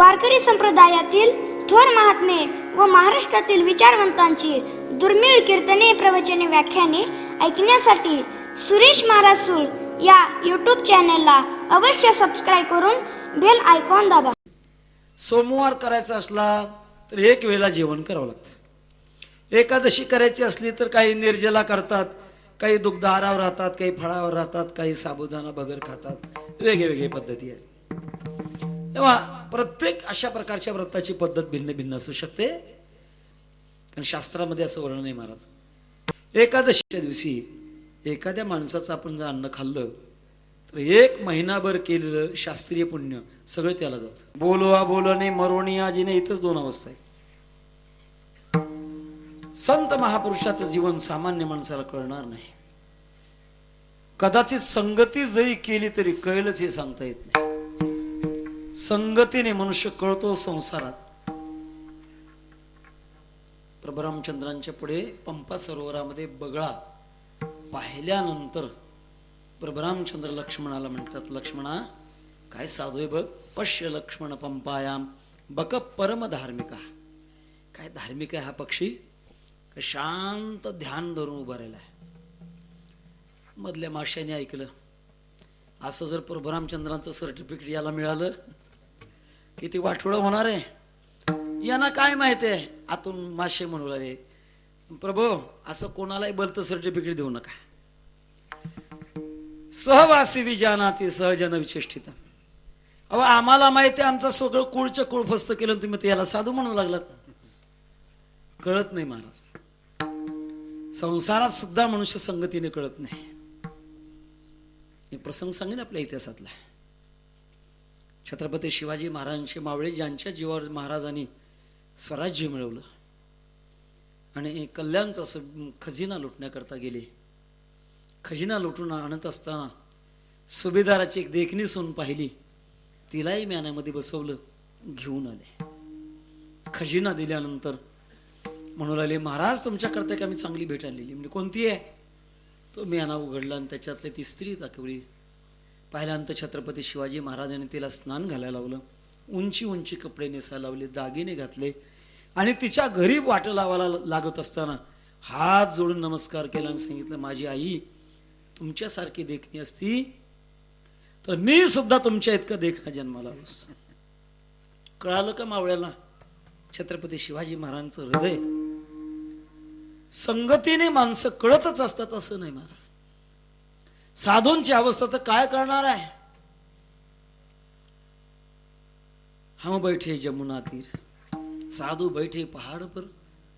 वारकरी संप्रदायातील थोर महात्मे व महाराष्ट्रातील विचारवंतांची दुर्मिळ कीर्तने, प्रवचने, व्याख्याने ऐकण्यासाठी सुरेश महाराज सूळ या यूट्यूब चॅनलला अवश्य सबस्क्राईब करून बेल आयकॉन दाबा. सोमवार करायचा असला तर एक वेळेला जेवण करावं लागतं. एकादशी करायची असली तर काही निर्जला करतात, काही दुग्धाहारावर राहतात, काही फळावर राहतात, काही साबुदाणा बगर खातात. वेगवेगळी पद्धती आहेत. तेव्हा प्रत्येक अशा प्रकारच्या व्रताची पद्धत भिन्न भिन्न असू शकते, कारण शास्त्रामध्ये असं वर्णन आहे महाराज. एकादशीच्या दिवशी एखाद्या माणसाचं आपण जर अन्न खाल्लं तर 1 महिनाभर केलेलं शास्त्रीय पुण्य सगळं त्याला जातं. बोलवा बोलणे मरोणी आजीने इथंच 2 अवस्था आहेत. संत महापुरुषाचं जीवन सामान्य माणसाला कळणार नाही. कदाचित संगती जरी केली तरी कळेलच हे सांगता येत नाही. संगतीने मनुष्य कळतो संसारात. प्रभू रामचंद्रांच्या पुढे पंपा सरोवरामध्ये बगळा पाहिल्यानंतर प्रभू रामचंद्र लक्ष्मणाला म्हणतात, लक्ष्मणा काय साधू आहे बघ. पश्य लक्ष्मण पंपायाम बक परम धार्मिका. काय धार्मिक आहे हा पक्षी, शांत ध्यान धरून उभा राहिला आहे. मधल्या माश्याने ऐकलं, असं जर प्रभू रामचंद्रांचं सर्टिफिकेट याला मिळालं किती वाटोळं होणार आहे. यांना काय माहिती आहे. आतून मासे म्हणू लागले, प्रभू असं कोणालाही बोलतं सर्टिफिकेट देऊ नका. सहवासी विजानाती सहजन विचेष्टिता. अहो आम्हाला माहिती आहे, आमचं सगळं कुळचं कुळ फस्त केलं, तुम्ही याला साधू म्हणू लागलात. कळत नाही महाराज. संसारात सुद्धा मनुष्य संगतीने कळत नाही. एक प्रसंग सांगेन आपल्या इतिहासातला. छत्रपती शिवाजी महाराजांचे मावळे ज्यांच्या जीवावर महाराजांनी स्वराज्य मिळवलं आणि कल्याणचा खजिना लुटण्याकरता गेले. खजिना लुटून आणत असताना सुभेदाराची एक देखणी सून पाहिली, तिलाही म्यानामध्ये बसवलं, घेऊन आले. खजिना दिल्यानंतर म्हणू लागले, महाराज तुमच्याकरता का मी चांगली भेट आणलेली. म्हणजे कोणती आहे. तो म्याना उघडला आणि त्याच्यातले ती स्त्री दाखवली. पाहिल्यानंतर छत्रपती शिवाजी महाराजांनी तिला स्नान घालायला लावलं, उंची उंची कपडे नेसायला लावले, दागिने घातले आणि तिच्या घरी वाट लावायला लागत असताना हात जोडून नमस्कार केला आणि सांगितलं, माझी आई तुमच्यासारखी देखणी असती तर मी सुद्धा तुमच्या इतकं देखणा जन्माला आलोस. कळालं का मावळ्याला छत्रपती शिवाजी महाराजांचं हृदय. संगतीने माणसं कळतच असतात असं नाही महाराज. साधूंची अवस्था तर काय करणार आहे. हम बैठे जमुना तीर, साधू बैठे पहाड़ पर,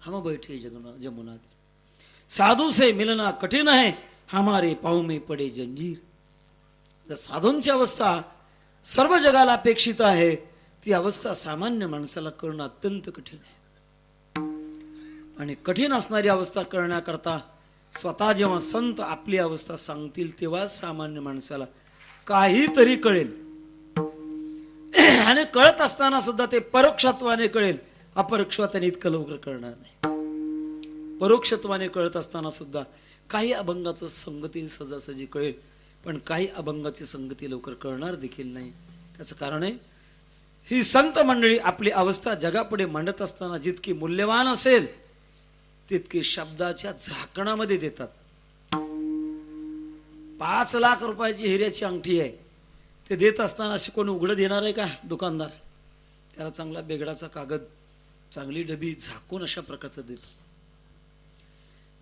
हम बैठे जमुना तीर. साधू से मिलना कठिन है, हमारे पाँव में पडे जंजीर. तर साधूंची अवस्था सर्व जगाला अपेक्षित आहे. ती अवस्था सामान्य माणसाला करणं अत्यंत कठीण आहे. आणि कठीण असणारी अवस्था करण्याकरता स्वतः जेव्हा संत आपली अवस्था सांगतील तेव्हा सामान्य माणसाला काहीतरी कळेल. आणि कळत असताना सुद्धा ते परोक्षत्वाने कळेल, अपरोक्षत्वाने इतकं लवकर कळणार नाही. परोक्षत्वाने कळत असताना सुद्धा काही अभंगाचं संगती सहजासहजी कळेल, पण काही अभंगाची संगती लवकर कळणार देखील नाही. त्याचं कारण आहे, ही संत मंडळी आपली अवस्था जगापुढे मांडत असताना जितकी मूल्यवान असेल तितकी शब्दाच्या झाकणामध्ये देतात. 5 लाख रुपयाची हिऱ्याची अंगठी आहे, ते देत असताना अशी कोणी उघडं देणार आहे का दुकानदार. त्याला चांगला बेगडाचा कागद, चांगली डबी झाकून अशा प्रकारचं देतो.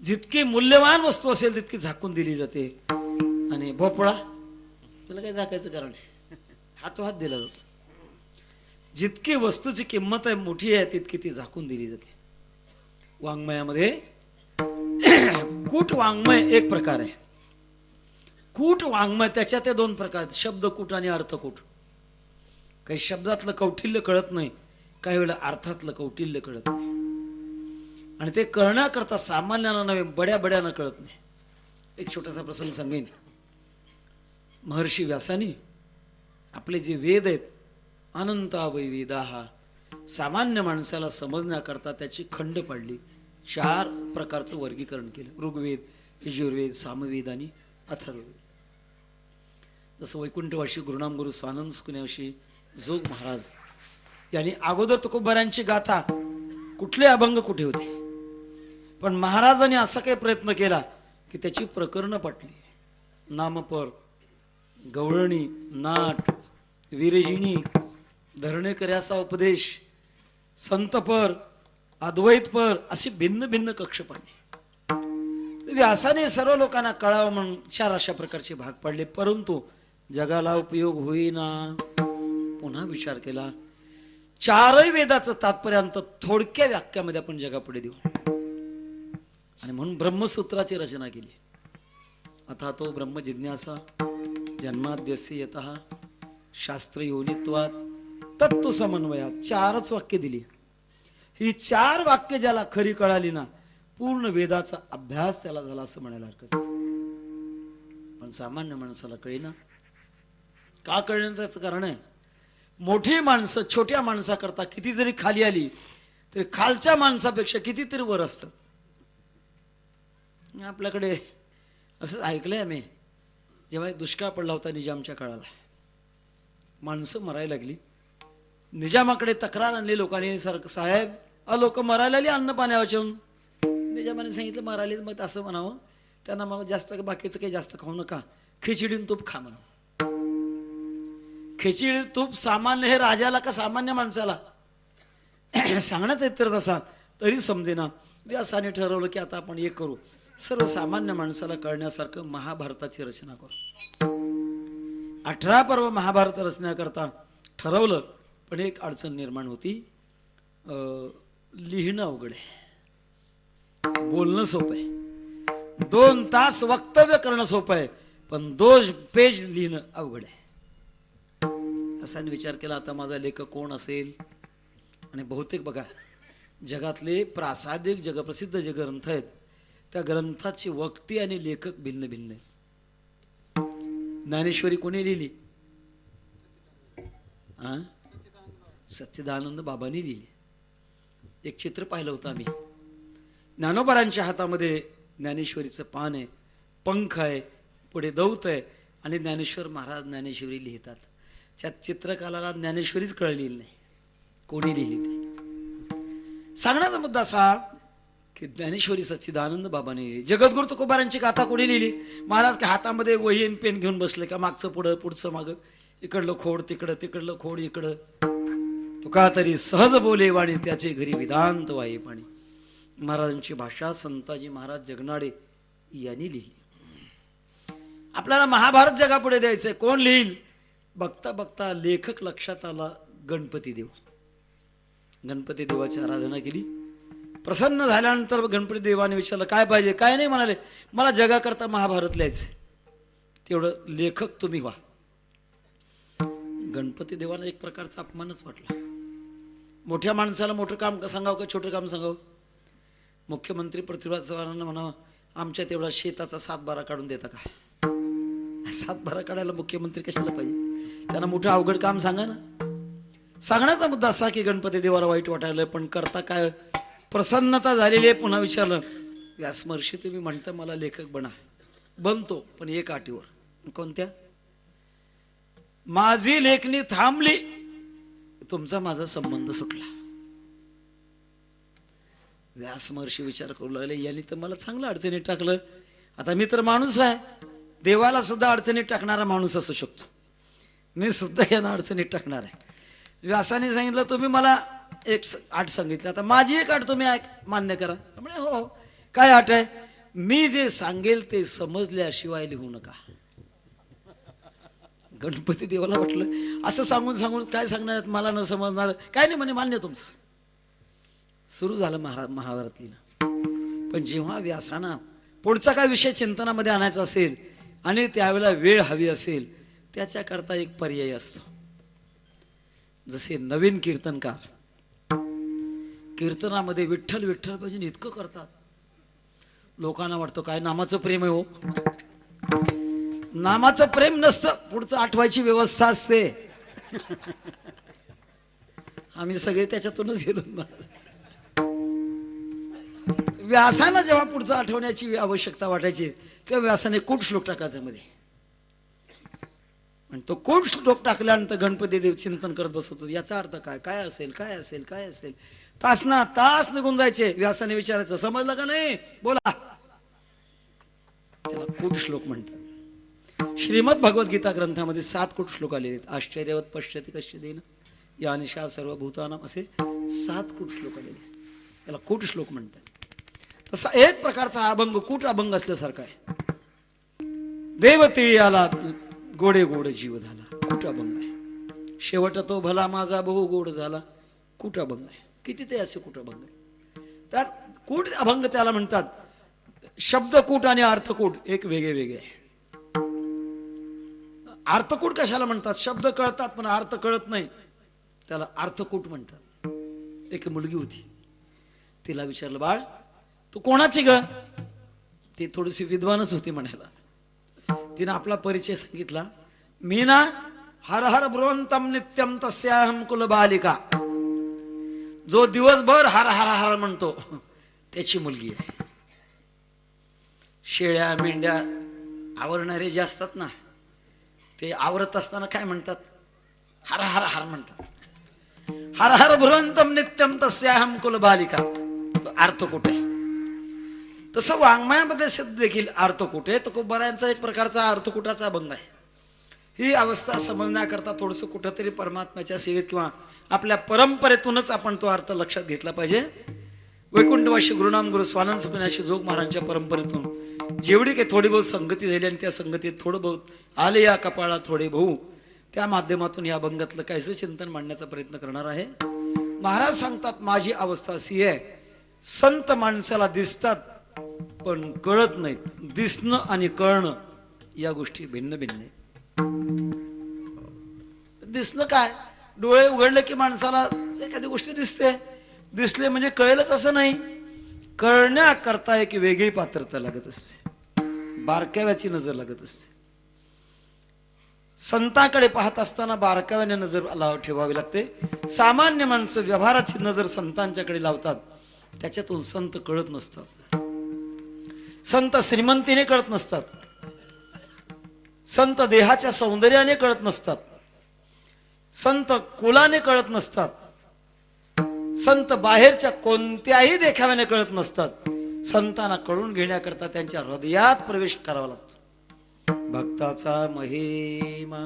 जितकी मूल्यवान वस्तू असेल तितकी झाकून दिली जाते. आणि भोपळा त्याला काय झाकायचं कारण आहे, हातोहात दिला जातो. जितकी वस्तूची किंमत आहे मोठी आहे तितकी ती झाकून दिली जाते. वाङ्मयामध्ये कूट वाङ्मय एक प्रकार आहे. कूट वाङ्मय त्याच्यात 2 प्रकार आहेत, शब्दकूट आणि अर्थकूट. काही शब्दातलं कौटिल्य कळत नाही, काही वेळेला अर्थातलं कौटिल्य कळत नाही. आणि ते कळण्याकरता सामान्याला नव्हे बड्या बड्यानं कळत नाही. एक छोटासा प्रसंग सांगेन. महर्षी व्यासानी आपले जे वेद आहेत, अनंता वै वेदाहा, सामान्य माणसाला समजण्याकरता त्याची खंड पाडली. 4 प्रकारचं वर्गीकरण केलं, ऋग्वेद, यजुर्वेद, सामवेद आणि अथर्ववेद. जसं वैकुंठवाशी गुरुनाम गुरु स्वानंद सुखण्याशी जोग महाराज यांनी अगोदर तुकोबारांची गाथा कुठले अभंग कुठे होते, पण महाराजांनी असा काही प्रयत्न केला की त्याची प्रकरणं पटली. नामपर, गवळणी, नाट, वीरहिणी, धरणेकऱ्याचा उपदेश, संतपर, अद्वैतपर असे भिन्न भिन्न कक्ष पडले. व्यासाने सर्व लोकांना कळावं म्हणून 4 अशा प्रकारचे भाग पडले, परंतु जगाला उपयोग होईना. पुन्हा विचार केला, 4ही वेदाचं तात्पर्यांत थोडक्या वाक्यामध्ये आपण जगापुढे देऊ, आणि म्हणून ब्रह्मसूत्राची रचना केली. अथा तो ब्रह्म जिज्ञासा जन्माद्यस्य यतः शास्त्र योनित्वात तत्व समन्वयात 4च वाक्य दिली. ही 4 वाक्य ज्याला खरी कळाली ना, पूर्ण वेदाचा अभ्यास त्याला झाला असं म्हणायला हरकत नाही. पण सामान्य माणसाला कळेना. का कळेना त्याचं कारण आहे, मोठी माणसं छोट्या माणसाकरता किती जरी खाली आली तरी खालच्या माणसापेक्षा कितीतरी वर असतात. आपल्याकडे असं ऐकलंय आम्ही, जेव्हा एक दुष्काळ पडला होता निजामच्या काळाला, माणसं मरायला लागली. निजामाकडे तक्रार आणली लोकांनी, साहेब लोक मरायला आली अन्न पाण्यावर. निजामाने सांगितलं मरायला मग असं म्हणावं त्यांना, मग जास्त बाकीचं काही जास्त खाऊ नका, खिचडी तूप खा म्हणावं. खिचडी तूप सामान्य हे राजाला का सामान्य माणसाला सांगण्याचा तर तसा तरी समजेना. व्यासाने ठरवलं की आता आपण एक करू, सर्वसामान्य माणसाला कळण्यासारखं महाभारताची रचना करू. 18 पर्व महाभारत रचण्याकरता ठरवलं, पण एक अडचण निर्माण होती. लिहिणं अवघड आहे, बोलणं सोपं आहे, 2 तास वक्तव्य करणं सोपं आहे, पण 2 पेज लिहिणं अवघड आहे. असा विचार केला, आता माझा लेखक कोण असेल. आणि बहुतेक बघा जगातले प्रासादिक जगप्रसिद्ध जे ग्रंथ आहेत त्या ग्रंथाची वक्ती आणि लेखक भिन्न भिन्न आहेत. ज्ञानेश्वरी कोणी लिहिली? सच्चिदानंद बाबांनी लिहिली. एक चित्र पाहिलं होतं आम्ही, ज्ञानोबारांच्या हातामध्ये ज्ञानेश्वरीचं पान आहे, पंख आहे, पुढे दौत आहे, आणि ज्ञानेश्वर महाराज ज्ञानेश्वरी लिहितात. त्या चित्रकाराला ज्ञानेश्वरीच कळलेली नाही कोणी लिहिली ती. सांगण्याचा मुद्दा असा की ज्ञानेश्वरी सच्चिदानंद बाबांनी लिहिली. जगद्गुरु तुकोबारांची गाथा कोणी लिहिली? महाराज का हातामध्ये वही आणि पेन घेऊन बसले का, मागचं पुढं पुढचं मागं, इकडलं खोड तिकडं, तिकडलं खोड इकडं. तुका तरी सहज बोले वाणी त्याचे घरी वेदांत वाहे पाणी. महाराजांची भाषा संताजी महाराज जगनाडे यांनी लिहिली. आपल्याला महाभारत जगापुढे द्यायचंय, कोण लिहिल? बघता बघता लेखक लक्षात आला, गणपती देव. गणपती देवाची आराधना केली. प्रसन्न झाल्यानंतर गणपती देवाने विचारलं काय पाहिजे? काय नाही म्हणाले, मला जगाकरता महाभारत लिहायचं, तेवढं लेखक तुम्ही व्हा. गणपती देवाला एक प्रकारचा अपमानच वाटला. मोठ्या माणसाला मोठं काम सांगावं का छोटं काम सांगावं? मुख्यमंत्री पृथ्वीराज चव्हाणांना म्हणावं आमच्या तेवढा शेताचा 7-12 काढून देता का? 7-12 काढायला मुख्यमंत्री कशाला पाहिजे? त्यांना मोठं अवघड काम सांगा ना. सांगण्याचा मुद्दा असा की गणपती देवाला वाईट वाटायला, पण करता काय, प्रसन्नता झालेली आहे. पुन्हा विचारलं, व्यास महर्षी तुम्ही म्हणता मला लेखक बना, बनतो, पण एक अटीवर. कोणत्या? माझी लेखणी थांबली तुमचा माझा संबंध सुटला. व्यास महर्षी विचार करू लागले, यांनी तर मला चांगलं अडचणीत टाकलं. आता मी तर माणूस आहे, देवाला सुद्धा अडचणीत टाकणारा माणूस असू शकतो, मी सुद्धा यांना अडचणीत टाकणार आहे. व्यासाने सांगितलं तुम्ही मला एक अट सांगितली, आता माझी एक अट तुम्ही मान्य करा. म्हणजे हो, काय अट आहे? मी जे सांगेल ते समजल्याशिवाय लिहू नका. गणपती देवाला वाटलं असं सांगून सांगून काय सांगणार, मला न समजणार काय नाही म्हणे, मान्य तुमचं. सुरू झालं महाभारत लिहिणं. पण जेव्हा व्यासाना पुढचा काय विषय चिंतनामध्ये आणायचा असेल आणि त्यावेळेला वेळ हवी असेल, त्याच्याकरता एक पर्याय असतो. जसे नवीन कीर्तनकार कीर्तनामध्ये विठ्ठल विठ्ठल भजन इतकं करतात, लोकांना वाटतं काय नामाचं प्रेम आहे हो. नामाचं प्रेम नसतं, पुढचं आठवायची व्यवस्था असते. आम्ही सगळे त्याच्यातूनच गेलो. व्यासानं जेव्हा पुढचं आठवण्याची आवश्यकता वाटायची तेव्हा व्यासाने कूट श्लोक टाकायचा मध्ये. आणि तो कोण श्लोक टाकल्यानंतर गणपती देव चिंतन करत बसतो, याचा अर्थ काय, काय असेल, काय असेल, काय असेल. तास ना तास निघून जायचे. व्यासाने विचारायचं, समजलं का नाही, बोला. त्याला कूट श्लोक म्हणतात. श्रीमद भगवद्गीता ग्रंथामध्ये 7 कूट श्लोक आलेले आहेत. आश्चर्यवत पश्यति कश्चिदेन या निशा सर्व भूतानाम, असे 7 कूट श्लोक आलेले. त्याला कूट श्लोक म्हणतात. तसा एक प्रकारचा अभंग कूट अभंग असल्यासारखा आहे. देव तिळी आला गोडे गोड जीव झाला, कूट अभंग आहे. शेवट तो भला माझा बहु गोड झाला, कूट अभंग आहे. किती ते असे कूट अभंग आहे. त्यात कूट अभंग त्याला म्हणतात. शब्दकूट आणि अर्थकूट एक वेगळे वेगळे. अर्थकूट कशाला म्हणतात, शब्द कळतात पण अर्थ कळत नाही, त्याला अर्थकूट म्हणतात. एक मुलगी होती, तिला विचारलं, बाळ तू कोणाची ग. ती थोडीशी विद्वानच होती म्हणायला. तिने आपला परिचय सांगितला. मी ना हर हर बृहंतम नित्यम तस्याहम कुल बालिका. जो दिवसभर हर हर हर म्हणतो त्याची मुलगी आहे. शेळ्या मेंढ्या आवरणारे जे असतात ना, ते आवरत असताना काय म्हणतात, हर हर हर म्हणतात. हर हर बृहंतम नित्यम तस्याहम कुल बालिका. अर्थ कुठे. तसं वाङ्मयामध्ये शब्द देखील अर्थकूट आहे. तो बऱ्यांचा एक प्रकारचा अर्थकूटाचा अभंग आहे. ही अवस्था समजण्याकरता थोडंसं कुठंतरी परमात्म्याच्या सेवेत किंवा आपल्या परंपरेतूनच आपण तो अर्थ लक्षात घेतला पाहिजे. वैकुंठवासी गुरुनाम गुरु स्वानंद सुखन्याशी जोग महाराजांच्या परंपरेतून जेवढी काही थोडी बहुत संगती झाली आणि त्या संगतीत थोडं बहुत आले या कपाळा थोडे भाऊ, त्या माध्यमातून या अभंगातलं काहीसं चिंतन मांडण्याचा प्रयत्न करणार आहे. महाराज सांगतात, माझी अवस्था अशी आहे, संत माणसाला दिसतात पण कळत नाहीत. दिसणं आणि कळणं या गोष्टी भिन्न भिन्न आहे. दिसणं काय, डोळे उघडले की माणसाला एखादी गोष्ट दिसते. दिसले म्हणजे कळेलच असं नाही. कळण्याकरता एक वेगळी पात्रता लागत असते, बारकाव्याची नजर लागत असते. संतांकडे पाहत असताना बारकाव्याने नजर ठेवावी लागते. सामान्य माणसं व्यवहाराची नजर संतांच्याकडे लावतात, त्याच्यातून संत कळत नसतात. संत श्रीमंतीने कळत नसतात, संत देहाच्या सौंदर्याने कळत नसतात, संत कुलाने कळत नसतात, संत बाहेरच्या कोणत्याही देखाव्याने कळत नसतात. संतांना कळून घेण्याकरता त्यांच्या हृदयात प्रवेश करावा लागतो. भक्ताचा महिमा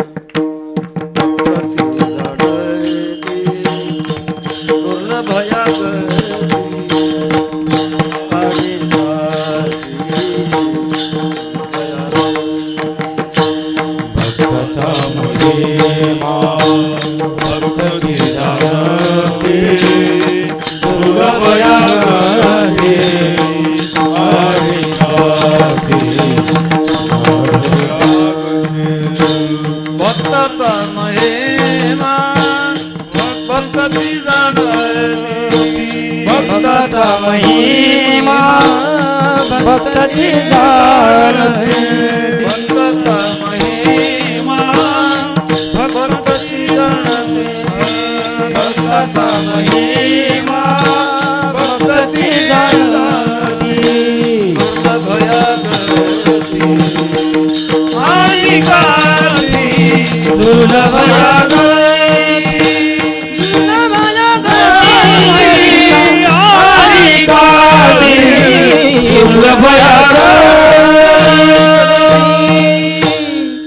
भक्ताचा महिमा भक्ती जाणती, भक्ताचा महिमा भक्ताची जाणती, भक्ताचा महिमा भक्ती जाणती, भक्ताचा महिमा भक्ताची जाणती.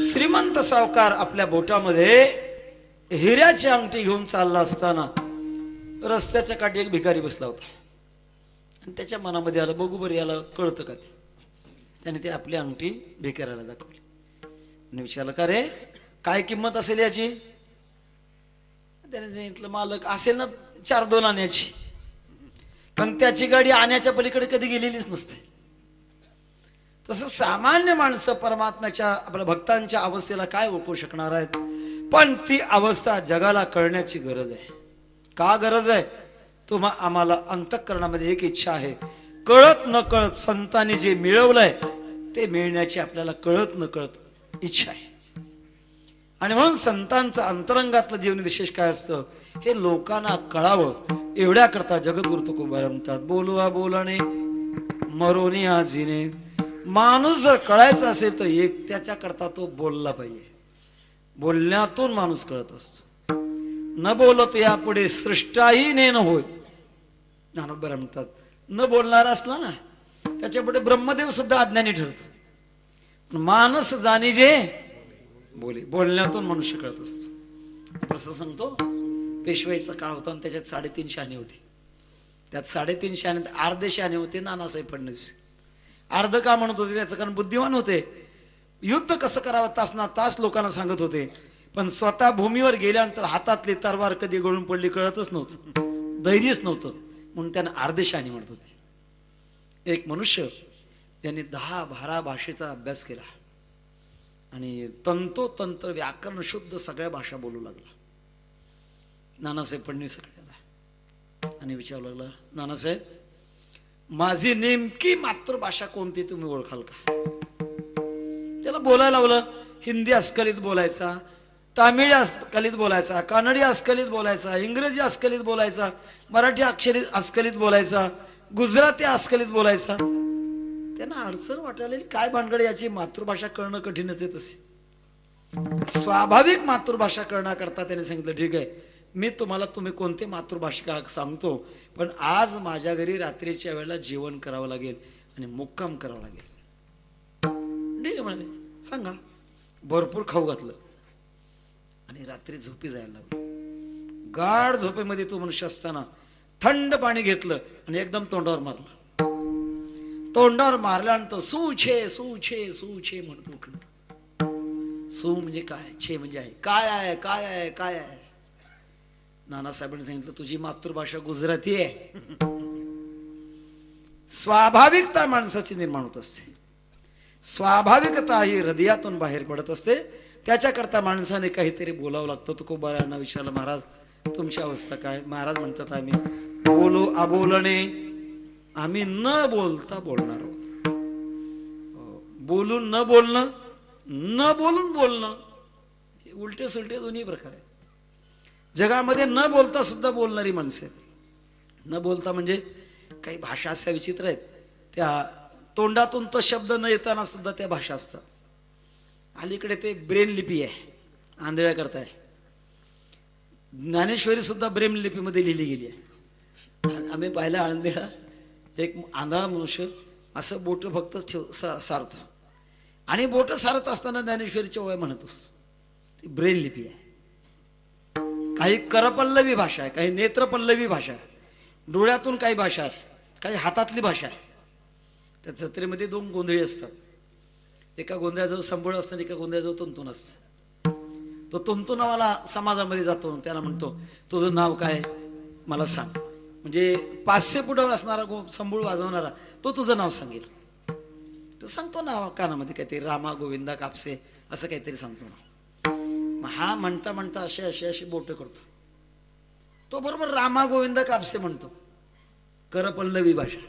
श्रीमंत सावकार आपल्या बोटामध्ये हिऱ्याची अंगठी घेऊन चालला असताना रस्त्याच्या काठी एक भिकारी बसला होता. आणि त्याच्या मनामध्ये आलं, बघू बरं याला कळतं का ते. त्याने ते आपली अंगठी भिकाऱ्याला दाखवली आणि विचारलं, का रे काय किंमत असेल याची. त्याने सांगितलं, मालक असेल ना 4-2 आण्याची. पण त्याची गाडी आण्याच्या पलीकडे कधी गेलेलीच नसते. तसं सामान्य माणसं परमात्म्याच्या आपल्या भक्तांच्या अवस्थेला काय ओळखू शकणार आहेत. पण ती अवस्था जगाला कळण्याची गरज आहे. का गरज आहे, तुम्हा आम्हाला अंतःकरणामध्ये एक इच्छा आहे. कळत न कळत संतांनी जे मिळवलंय ते मिळण्याची आपल्याला कळत न कळत इच्छा आहे. आणि म्हणून संतांचं अंतरंगातलं जीवन विशेष काय असतं हे लोकांना कळावं, एवढ्या करता जगद्गुरु तुकोबा म्हणतात, बोलवा बोलणे मरोनी आजीने. माणूस जर कळायचा असेल तर एक त्याच्या करता तो बोलला पाहिजे. बोलण्यातून माणूस कळत असतो. न बोलत यापुढे सृष्टाही नेन होय. ज्ञानोबा म्हणतात न बोलणारा असला ना त्याच्यापुढे ब्रह्मदेव सुद्धा अज्ञानी ठरतो. मानस जाणी जे बोले, बोलण्यातून मनुष्य कळत असतो. प्रसंग सांगतो, पेशवाईचा काळ होता आणि त्याच्यात 3.5 शहाणे होते. त्यात 3.5 शहाणे अर्धे शहाणे होते नानासाहेब फडणवीस. अर्ध का म्हणत होते त्याचं कारण बुद्धिवान होते. युद्ध कसं करावं तास ना तास लोकांना सांगत होते, पण स्वतः भूमीवर गेल्यानंतर हातातली तलवार कधी गळून पडली कळतच नव्हतं, धैर्यच नव्हतं, म्हणून त्यांना अर्धे शहाणे म्हणत होते. एक मनुष्य ज्यांनी 10-12 भाषेचा अभ्यास केला आणि तंतोतंत व्याकरण शुद्ध सगळ्या भाषा बोलू लागला. नानासाहेब फडणवीसाकडे आला आणि विचारू लागला, नानासाहेब माझी नेमकी मातृभाषा कोणती तुम्ही ओळखाल का? त्याला बोलायला लावलं. हिंदी अस्खलित बोलायचा, तामिळ अस्खलित बोलायचा, कानडी अस्खलित बोलायचा, इंग्रजी अस्खलित बोलायचा, मराठी अस्खलित बोलायचा, गुजराती अस्खलित बोलायचा. त्यांना अडचण वाटायला काय भानगड, याची मातृभाषा कळणं कठीणच आहे. तशी स्वाभाविक मातृभाषा करण्याकरता त्याने सांगितलं, ठीक आहे मी तुम्ही कोणते मातृभाषा सांगतो, पण आज माझ्या घरी रात्रीच्या वेळेला जेवण करावं लागेल आणि मुक्काम करावं लागेल. ठीक आहे म्हणे, सांगा. भरपूर खाऊ घातलं आणि रात्री झोपी जायला लागलं. गाढ झोपेमध्ये तो मनुष्य असताना थंड पाणी घेतलं आणि एकदम तोंडावर मारलं. तोंडावर मारल्यानंतर सू छे सू छे सू छे म्हणत उठलं. सू म्हणजे काय, छे म्हणजे आहे, काय आहे काय आहे काय आहे. नानासाहेबांनी सांगितलं तुझी मातृभाषा गुजराती आहे. स्वाभाविकता माणसाची निर्माण होत असते, स्वाभाविकता ही हृदयातून बाहेर पडत असते. त्याच्याकरता माणसाने काहीतरी बोलावं लागतं. तुकोबारायांना विचारलं, महाराज तुमची अवस्था काय? महाराज म्हणतात आम्ही बोलू अबोलणे, आम्ही न बोलता बोलणार आहोत. बोलून न बोलणं, न बोलून बोलणं, उलटे सुलटे दोन्ही प्रकार आहेत. जगामध्ये न बोलता सुद्धा बोलणारी माणसं आहेत. न बोलता म्हणजे काही भाषा अशा विचित्र आहेत, त्या तोंडातून तो शब्द न येताना सुद्धा त्या भाषा असतात. अलीकडे ते ब्रेन लिपी आहे, आंधळ्या करताय. ज्ञानेश्वरी सुद्धा ब्रेन लिपीमध्ये लिहिली गेली आहे. आम्ही पाहिलं आळंदीला एक आंधळा मनुष्य असं बोट फक्त सारतो आणि बोट सारत असताना ज्ञानेश्वरीच्या ओव्या म्हणत असतो. ती ब्रेन लिपी आहे. काही करपल्लवी भाषा आहे, काही नेत्रपल्लवी भाषा आहे, डोळ्यातून काही भाषा आहे, काही हातातली भाषा आहे. त्या जत्रेमध्ये 2 गोंधळी असतात. एका गोंधळाजवळ संबळ असतं आणि एका गोंधळाजवळ तुंतून असतं. तो तुंतुनावाला समाजामध्ये जातो, त्याला म्हणतो तुझं नाव काय मला सांग. म्हणजे 500 फुटं असणारा संबूळ वाजवणारा तो तुझं नाव सांगेल. तो सांगतो नाव कानामध्ये काहीतरी रामा गोविंदा कापसे असं काहीतरी सांगतो ना. हा म्हणता म्हणता अशी बोट करतो. तो बरोबर रामा गोविंद कापसे म्हणतो. करपल्लवी भाषा,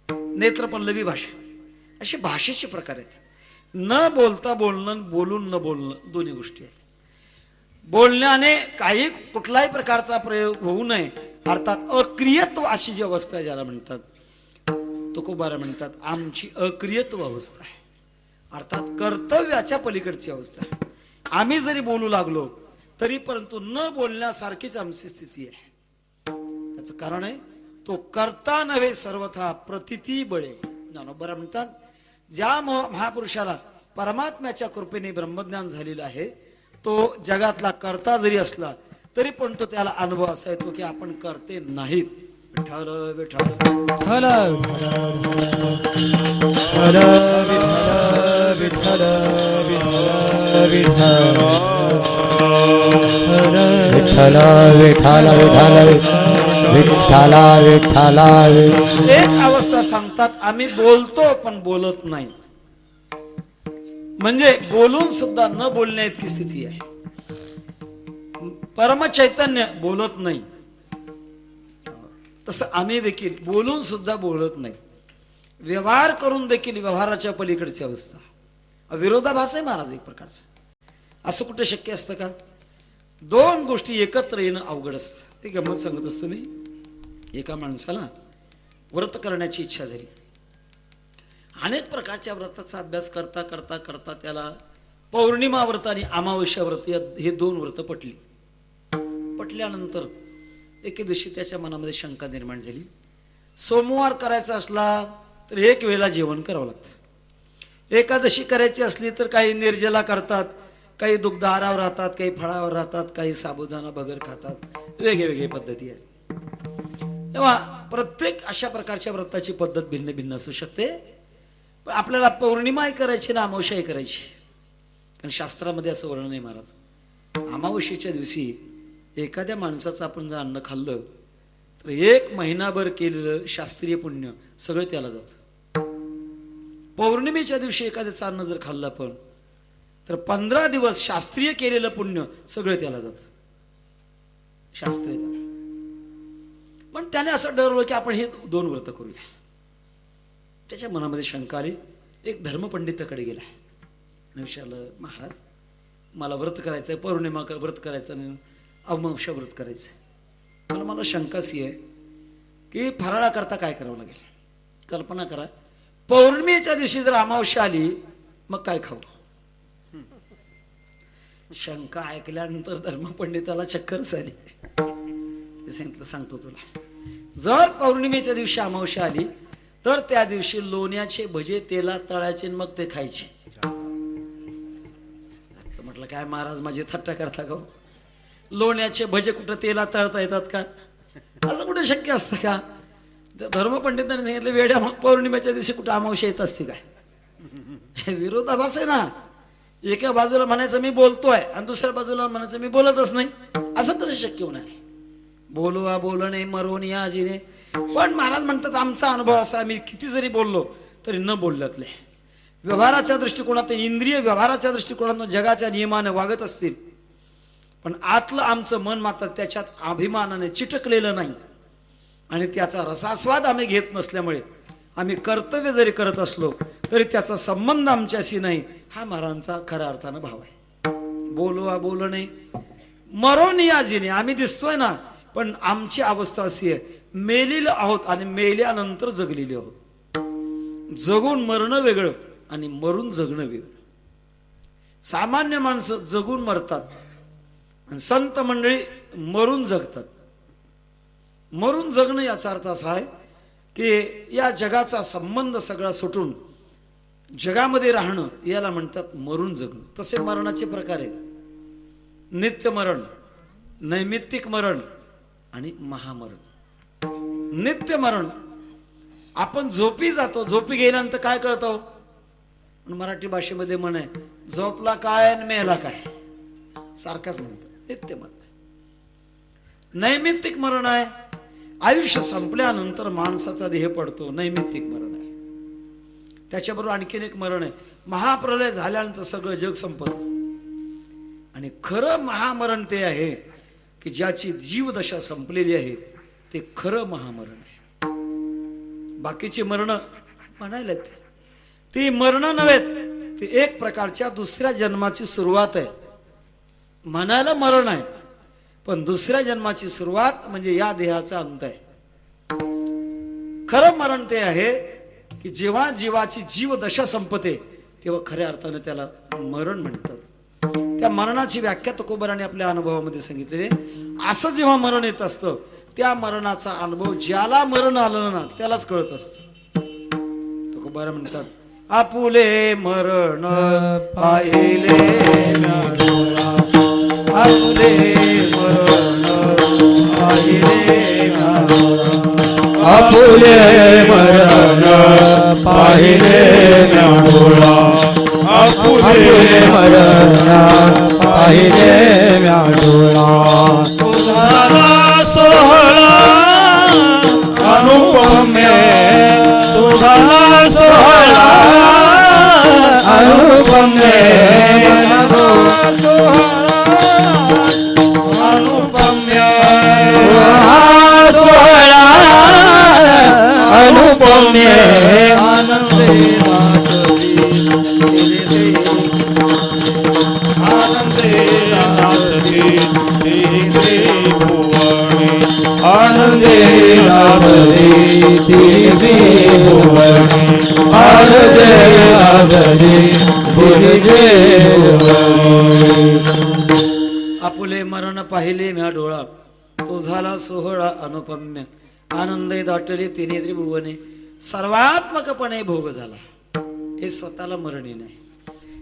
नेत्रपल्लवी भाषा, असे भाषेचे प्रकार आहेत. न बोलता बोलणं, बोलून न बोलणं, दोन्ही गोष्टी आहेत. बोलण्याने काही कुठलाही प्रकारचा प्रयोग होऊ नये, अर्थात अक्रियत्व अशी जी अवस्था आहे ज्याला म्हणतात, तुकोबारा म्हणतात आमची अक्रियत्व अवस्था आहे, अर्थात कर्तव्याच्या पलीकडची अवस्था आहे. आम्ही जरी बोलू लागलो तरी परंतु न बोलण्यासारखीच आमची स्थिती आहे. त्याचं कारण आहे तो कर्ता नव्हे सर्वथा प्रतिती बळे. ज्ञानोबा म्हणतात ज्या महापुरुषाला परमात्म्याच्या कृपेने ब्रह्मज्ञान झालेलं आहे, तो जगातला कर्ता जरी असला तरी पण तो त्याला अनुभव असा येतो की आपण करते नाहीत. विठ्ठल विठ्ठल विठ्ठल विठ्ठल विठ्ठल विठ्ठल विठ्ठल. एक अवस्था सांगतात आम्ही बोलतो पण बोलत नाही, म्हणजे बोलून सुद्धा न बोलण्या इतकी स्थिती आहे. परमचैतन्य बोलत नाही, तसं आम्ही देखील बोलून सुद्धा बोलत नाही. व्यवहार करून देखील व्यवहाराच्या पलीकडची अवस्था, विरोधाभास आहे महाराज एक प्रकारचा. असं कुठे शक्य असतं का? 2 गोष्टी एकत्र येणं अवघड असतं. ते गंमत सांगत असतो मी. एका माणसाला व्रत करण्याची इच्छा झाली. अनेक प्रकारच्या व्रताचा अभ्यास करता करता करता त्याला पौर्णिमा व्रत आणि अमावस्या व्रत हे 2 व्रत पटल्यानंतर एके दिवशी त्याच्या मनामध्ये शंका निर्माण झाली. सोमवार करायचा असला तर 1 वेळेला जेवण करावं लागतं, एकादशी करायची असली तर काही निर्जला करतात, काही दुग्धाहारावर राहतात, काही फळावर राहतात, काही साबुदाणा बगर खातात, वेगवेगळ्या पद्धती आहेत. तेव्हा प्रत्येक अशा प्रकारच्या व्रताची पद्धत भिन्न भिन्न असू शकते. पण आपल्याला पौर्णिमाही करायची ना अमावस्याही करायची, कारण शास्त्रामध्ये असं वर्णन आहे महाराज. अमावस्येच्या दिवशी एखाद्या माणसाचं आपण जर अन्न खाल्लं तर 1 महिनाभर केलेलं शास्त्रीय पुण्य सगळं त्याला जातं. पौर्णिमेच्या दिवशी एखाद्याचं अन्न जर खाल्लं आपण तर 15 दिवस शास्त्रीय केलेलं पुण्य सगळं त्याला जातं, शास्त्रीय. पण त्याने असं ठरवलं की आपण हे 2 व्रत करूया. त्याच्या मनामध्ये शंका आली. एक धर्मपंडिताकडे गेला, विचारलं, महाराज मला व्रत करायचं आहे, पौर्णिमा व्रत करायचं नाही, अमावस्या व्रत करायचं, मला शंका अशी आहे की फराळा करता काय करावं लागेल. कल्पना करा, पौर्णिमेच्या दिवशी जर अमावस्या आली मग काय खाऊ. शंका ऐकल्यानंतर धर्मपंडिताला चक्करच आली. सांगितलं, सांगतो तुला, जर पौर्णिमेच्या दिवशी अमावस्या आली तर त्या दिवशी लोण्याचे भजे तेलात तळायचे मग ते खायचे. म्हटलं, काय महाराज माझी थट्टा करता का? लोण्याचे भजे कुठं तेलात तळता येतात का? असं कुठे शक्य असतं का? धर्मपंडितांनी सांगितलं, वेड्या, मग पौर्णिमेच्या दिवशी कुठं अमावस्या येत असते काय? विरोधाभास आहे ना. एका बाजूला म्हणायचं मी बोलतोय आणि दुसऱ्या बाजूला म्हणायचं मी बोलतच नाही, असं तसं शक्य होणार आहे. बोलवा बोलणे मरोन या जिने. पण महाराज म्हणतात, आमचा अनुभव असा, आम्ही किती जरी बोललो तरी न बोलल्यातले व्यवहाराच्या दृष्टिकोनातून, इंद्रिय व्यवहाराच्या दृष्टिकोनातून जगाच्या नियमाने वागत असतील, पण आतलं आमचं मन मात्र त्याच्यात अभिमानाने चिटकलेलं नाही आणि त्याचा रसास्वाद आम्ही घेत नसल्यामुळे आम्ही कर्तव्य जरी करत असलो तरी त्याचा संबंध आमच्याशी नाही. हा महाराजांचा खऱ्या अर्थानं भाव आहे. बोलवा बोलणे मरोन या जिने. आम्ही दिसतोय ना, पण आमची अवस्था अशी आहे, मेलेलो आहोत आणि मेल्यानंतर जगलेली आहोत. जगून मरणं वेगळं आणि मरून जगणं वेगळं. सामान्य माणसं जगून मरतात आणि संत मंडळी मरून जगतात. मरून जगणं याचा अर्थ असा आहे की या जगाचा संबंध सगळा सुटून जगामध्ये राहणं याला म्हणतात मरून जगणं. तसे मरणाचे प्रकार आहेत: नित्य मरण, नैमित्तिक मरण आणि महामरण. नित्य मरण, आपण झोपी जातो, झोपी गेल्यानंतर काय कळतं? मराठी भाषेमध्ये म्हण आहे, झोपला काय आणि मेला काय, सारखाच म्हणतात. नित्य मरण. नैमित्तिक मरण आहे, आयुष्य संपल्यानंतर माणसाचा देह पडतो, नैमित्तिक मरण आहे. त्याच्याबरोबर आणखीन एक मरण आहे, महाप्रलय झाल्यानंतर सगळं जग संपत. आणि खरं महामरण ते आहे की ज्याची जीवदशा संपलेली आहे, ते खरं महामरण आहे. बाकीची मरण म्हणायला ती मरण नव्हेत, ती एक प्रकारच्या दुसऱ्या जन्माची सुरुवात आहे. म्हणायला मरण आहे, पण दुसऱ्या जन्माची सुरुवात म्हणजे या देहाचा अंत आहे. खरं मरण ते आहे की जेव्हा जीवाची जीवदशा संपते तेव्हा खऱ्या अर्थाने त्याला मरण म्हणतात. त्या मरणाची व्याख्या तुकोबाराने आपल्या अनुभवामध्ये सांगितलेली. असं जेव्हा मरण येत असतं त्या मरणाचा अनुभव ज्याला मरण आलं ना त्यालाच कळत असत. तुकोबारा म्हणतात, आपुले मरण पाहिले आपुले मरण पाहिले आपुले मरण पाहिले म्याडोळा आपुले मरण पाहिले म्याडोळा तुझा सोहळा अनुपम्य तुझा सोहळा अनुपम्य अनुपम्य सोहळा अनुपम्य आनंदे आनंदे लाभले तिरी भुवने आनंदे लाभले आपुले मरण पाहिले म्या डोळा, तो झाला सोहळा अनुपम्य. आनंदे दाटले तिने त्रिभुवने, सर्वात्मकपणे भोग झाला. हे स्वतःला मरण नाही.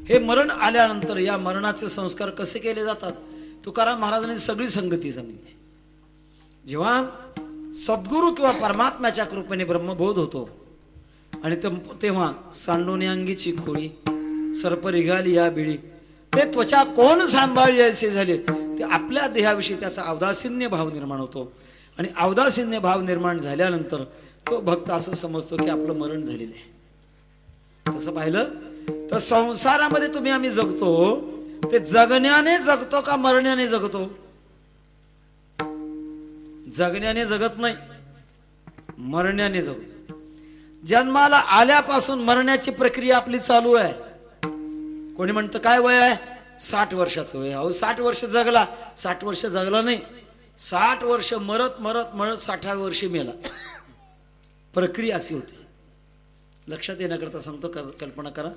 हे मरण आल्यानंतर या मरणाचे संस्कार कसे केले जातात तुकाराम महाराजांनी सगळी संगती सांगितली. जेव्हा सद्गुरू किंवा परमात्म्याच्या कृपेने ब्रह्मबोध होतो आणि तेव्हा सांडोनी अंगीची खोळी, सर्प रिघाली या बिळी, ते त्वचा कोण सांभाळी असे झाले, ते आपल्या देहाविषयी त्याचा अवदासीन्य भाव निर्माण होतो. आणि अवदासीन्य भाव निर्माण झाल्यानंतर तो भक्त असं समजतो की आपलं मरण झालेलं आहे. तसं पाहिलं तर संसारामध्ये तुम्ही आम्ही जगतो, ते जगण्याने जगतो का मरण्याने जगतो? जगण्याने जगत नाही, मरण्याने जगतो. जन्माला आल्यापासून मरण्याची प्रक्रिया आपली चालू आहे. कोणी म्हणतं काय वय आहे? 60 वर्षाचं वय. अहो 60 वर्ष जगला, 60 वर्ष जगला नाही, 60 वर्ष मरत मरत मरत 60व्या वर्षी मेला. प्रक्रिया अशी होती. लक्षात येण्याकरता सांगतो, कल्पना करा,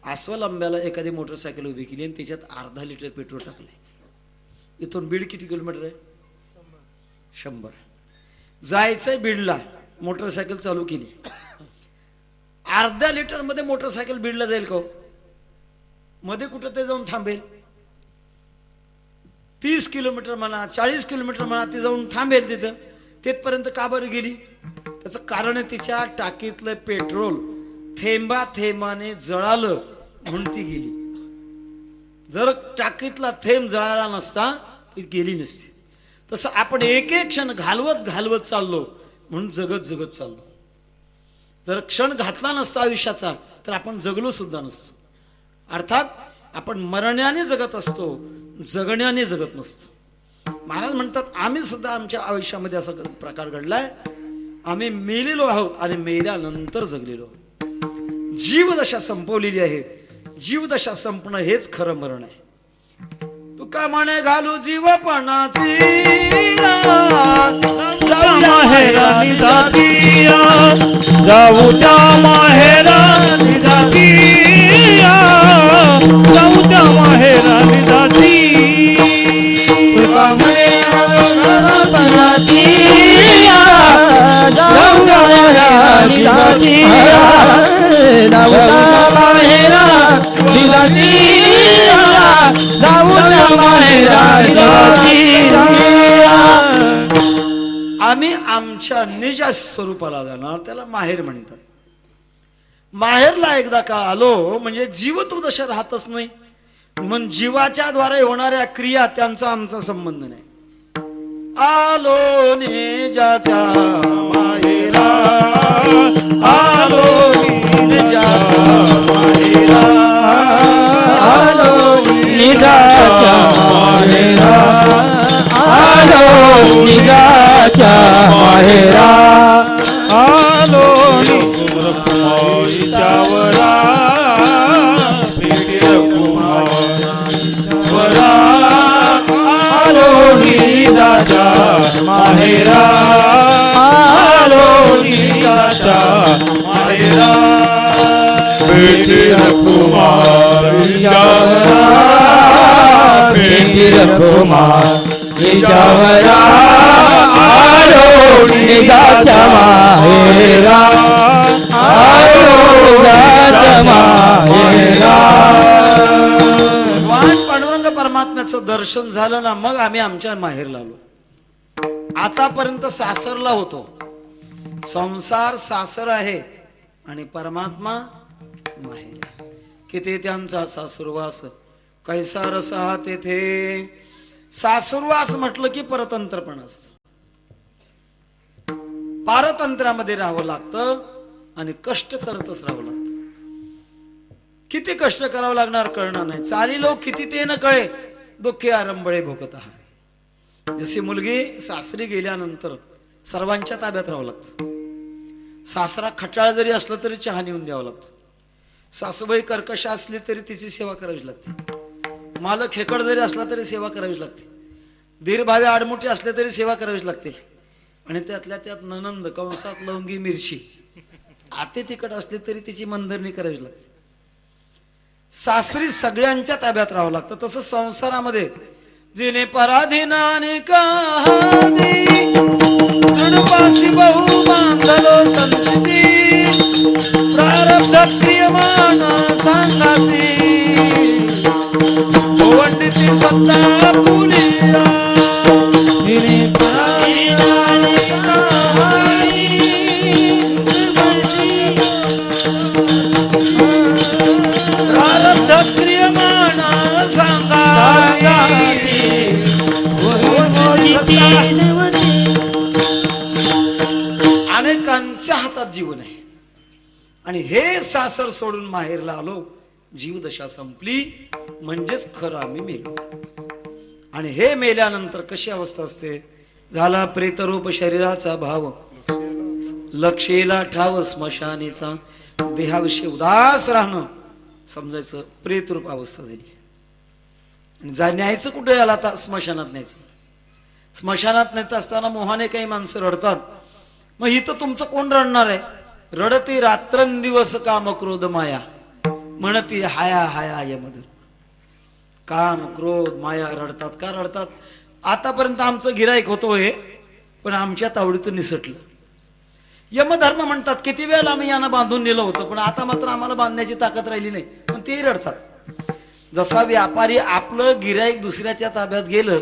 अस्वल आंब्याला एखादी मोटरसायकल उभी केली आणि त्याच्यात अर्धा लिटर पेट्रोल टाकले. इथून बीड किती किलोमीटर आहे? 100. जायचंय बीडला, मोटरसायकल चालू केली. अर्ध्या लिटर मध्ये मोटरसायकल बीडला जाईल का? मध्ये कुठं ते जाऊन थांबेल? 30 किलोमीटर म्हणा, 40 किलोमीटर म्हणा, ती जाऊन थांबेल. तिथं तिथपर्यंत का बरं गेली? त्याचं कारण आहे तिच्या टाकीतलं पेट्रोल थेंबा थेंबाने जळालं म्हणून ती गेली. जर टाकीतला थेंब जळाला नसता ती गेली नसती. तसं आपण एक एक क्षण घालवत घालवत चाललो म्हणून जगत जगत चाललो. जर क्षण घातला नसता आयुष्याचा तर आपण जगलो सुद्धा नसतो. अर्थात आपण मरण्याने जगत असतो, जगण्याने जगत नसतो. महाराज म्हणतात आम्ही सुद्धा आमच्या आयुष्यामध्ये असा प्रकार घडलाय. आम्ही मेलेलो आहोत आणि मेल्यानंतर जगलेलो आहोत. जीवदशा संपवलेली आहे. जीवदशा संपणं हेच खरं मरण आहे. तुका म्हणे घालू जीवपणाची माहेरानी जातीया, जाऊ त्या माहेरानी जातीया, जाऊ त्या माहेरानी जाती. तुका म्हणे पणातीया, जाऊ त्या माहेरानी जातीया, जाऊ त्या माहेरानी जातीया, जाऊ त्या माहेरानी जातीया. आम्ही आमच्या निज स्वरूपाला जाणार, त्याला माहेर म्हणतात. माहेरला एकदा का आलो म्हणजे जीवत्व दशा राहतच नाही. मग जीवाच्या द्वारे होणाऱ्या क्रिया त्यांचा आमचा संबंध नाही. आलो निजाच्या माहेरा, आलो निजाच्या माहेरा, आलो निजाच्या माहेरा, आलो निजाच्या माहेरा, आलो निजावरा, आलो निजाच्या माहेरा, आलो निजाच्या माहेरा, बेटी कुमार निजावरा, बेटी कुमार निजावरा, आलो निजाच्या माहेरा, आलो निजाच्या माहेरा. पांडुरंग परमात्म्याचं दर्शन झालं ना, मग आम्ही आमच्या माहेरला आलो. आतापर्यंत सासरला होतो. संसार सासर आहे आणि परमात्मा माहेर. किती त्यांचा सासुरवास, कैसा रसा तेथे. सासुरवास म्हटलं की परतंत्रपण असत. पारतंत्र्यामध्ये राहावं लागतं आणि कष्ट करतच राहावं लागतं. किती कष्ट करावं लागणार कळणार नाही. चाली लोक किती ते न कळे, दुःखी आरंभळे भोगत आहात. जशी मुलगी सासरी गेल्यानंतर सर्वांच्या ताब्यात राहावं लागतं. सासरा खटाळ जरी असला तरी चहा नेऊन द्यावं लागतं. सासूबाई कर्कश असली तरी तिची सेवा करावीच लागते. मालक खेकड जरी असला तरी सेवा करावीच लागते. धीर भावे आडमुठी असले तरी सेवा करावीच लागते. आणि त्यातल्या त्यात ननंद कंसात लवंगी मिरची आते तिखट असली तरी तिची मनधरणी करावीच लागते. सासरी सगळ्यांच्या ताब्यात राहावं लागतं. तसं संसारामध्ये जिने पराधीनाने काहादी जडपासी बहु बांधलो संतती प्रारब्ध क्रियमान सांगाती ओवंडीची सत्ता पुलिया जिने पराधीनाने काहादी प्रारब्ध क्रियमान सांगाती अनेकांच्या हातात जीवन आहे आणि हे सासर सोडून माहेरला आलो, जीवदशा संपली म्हणजेच खरं आम्ही मेलो. आणि हे मेल्यानंतर कशी अवस्था असते? झाला प्रेतरूप शरीराचा भाव, लक्षेला ठाव स्मशानीचा, देहाविषयी उदास राहणं समजायचं प्रेतरूप अवस्था झाली. आणि न्यायचं कुठे याला? आता स्मशानात न्यायचं. स्मशानात नेत असताना मोहाने काही माणसं रडतात. मग इथं तुमचं कोण रडणार आहे? रडती रात्रंदिवस काम क्रोध माया, म्हणती हाया हाया यमधर्म. काम क्रोध माया रडतात. का रडतात? आतापर्यंत आमचं गिराईक होतो हे, पण आमच्या तावडीतून निसटलं. यमधर्म म्हणतात किती वेळेला आम्ही यांना बांधून नेलं होतं, पण आता मात्र आम्हाला बांधण्याची ताकद राहिली नाही, पण तेही रडतात. जसा व्यापारी आपलं गिराईक दुसऱ्याच्या ताब्यात गेलं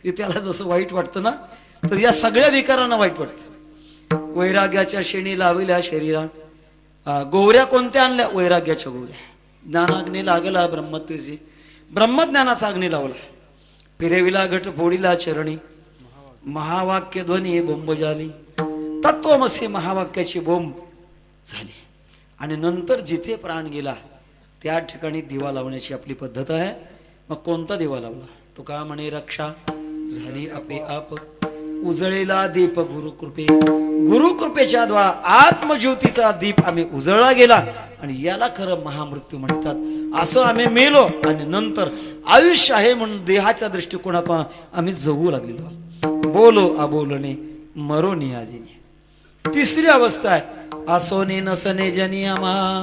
की त्याला जसं वाईट वाटतं ना, तर या सगळ्या विकारांना वाईट वाटतं. वैराग्याच्या शेणी लावल्या शरीरा, गोवऱ्या कोणत्या आणल्या? वैराग्याच्या गोवऱ्या. ज्ञानाग्नी लागला ब्रह्मत्वेची, ब्रह्मज्ञानाचा अग्नी लावला. फिरविला घट फोडीला चरणी, महावाक्य ध्वनी बोंब झाली. तत्वमसी महावाक्याची बोंब झाली. आणि नंतर जिथे प्राण गेला त्या ठिकाणी दिवा लावण्याची आपली पद्धत आहे. मग कोणता दिवा लावला? तो का म्हणे रक्षा झाली आपे आप, उजळेला दीप गुरुकृपे. गुरुकृपेच्या द्वारा आत्मज्योतीचा दीप आम्ही उजळला गेला आणि याला खरं महामृत्यू म्हणतात. असं आम्ही मेलो आणि नंतर आयुष्य आहे म्हणून देहाच्या दृष्टिकोनातून आम्ही जगू लागलेलो. बोलो अबोलणे मरो नियाजिने. तिसरी अवस्था आहे असोने नसने जनी आम्हा.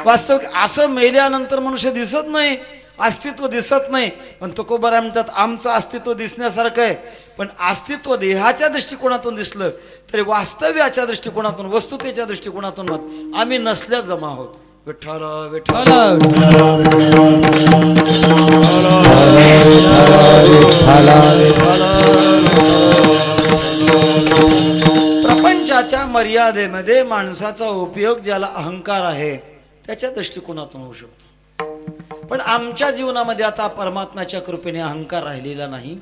वास्तविक असं मेल्यानंतर मनुष्य दिसत नाही, अस्तित्व दिसत नाही. पण तुकोबाराय म्हणतात आमचं अस्तित्व दिसण्यासारखं आहे, पण अस्तित्व देहाच्या दृष्टिकोनातून दिसलं तरी वास्तव्याच्या दृष्टिकोनातून, वस्तुतेच्या दृष्टिकोनातून आम्ही नसल्या जमा आहोत. विठ्ठल विठ्ठल प्रपंचाच्या मर्यादेमध्ये माणसाचा उपयोग ज्याला अहंकार आहे त्याच्या दृष्टिकोनातून होऊ शकतो. पण आमच्या जीवनामध्ये आता परमात्म्याच्या कृपेने अहंकार राहिलेला नाही,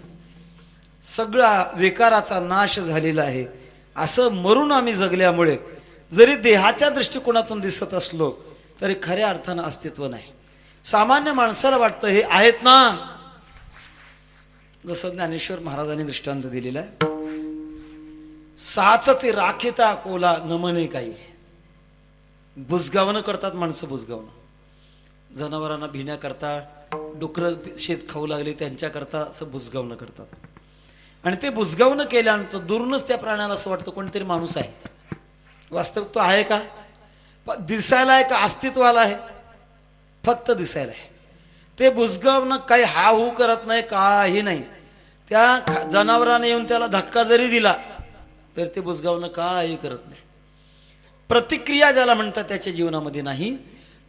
सगळा विकाराचा नाश झालेला आहे. असं मरून आम्ही जगल्यामुळे जरी देहाच्या दृष्टिकोनातून दिसत असलो तरी खऱ्या अर्थानं अस्तित्व नाही. सामान्य माणसाला वाटतं हे आहेत ना, जसं ज्ञानेश्वर महाराजांनी दृष्टांत दिलेला आहे. साचते राखिता कोला नमने काही. बुजगावणं करतात माणसं, बुजगावणं. जनावरांना भिण्या करतात, डुकरं शेत खाऊ लागले त्यांच्याकरता असं बुजगावणं करतात. आणि ते बुजगावणं केल्यानंतर दुरूनच त्या प्राण्याला असं वाटतं कोणतरी माणूस आहे. वास्तविक तो आहे का? दिसायला आहे का अस्तित्वाला आहे? फक्त दिसायला आहे. ते बुजगावणं काही हा हू करत नाही, काही नाही. त्या जनावराने येऊन त्याला धक्का जरी दिला तर ते बुजगावणं काही करत नाही. प्रतिक्रिया ज्याला म्हणतात त्याच्या जीवनामध्ये नाही.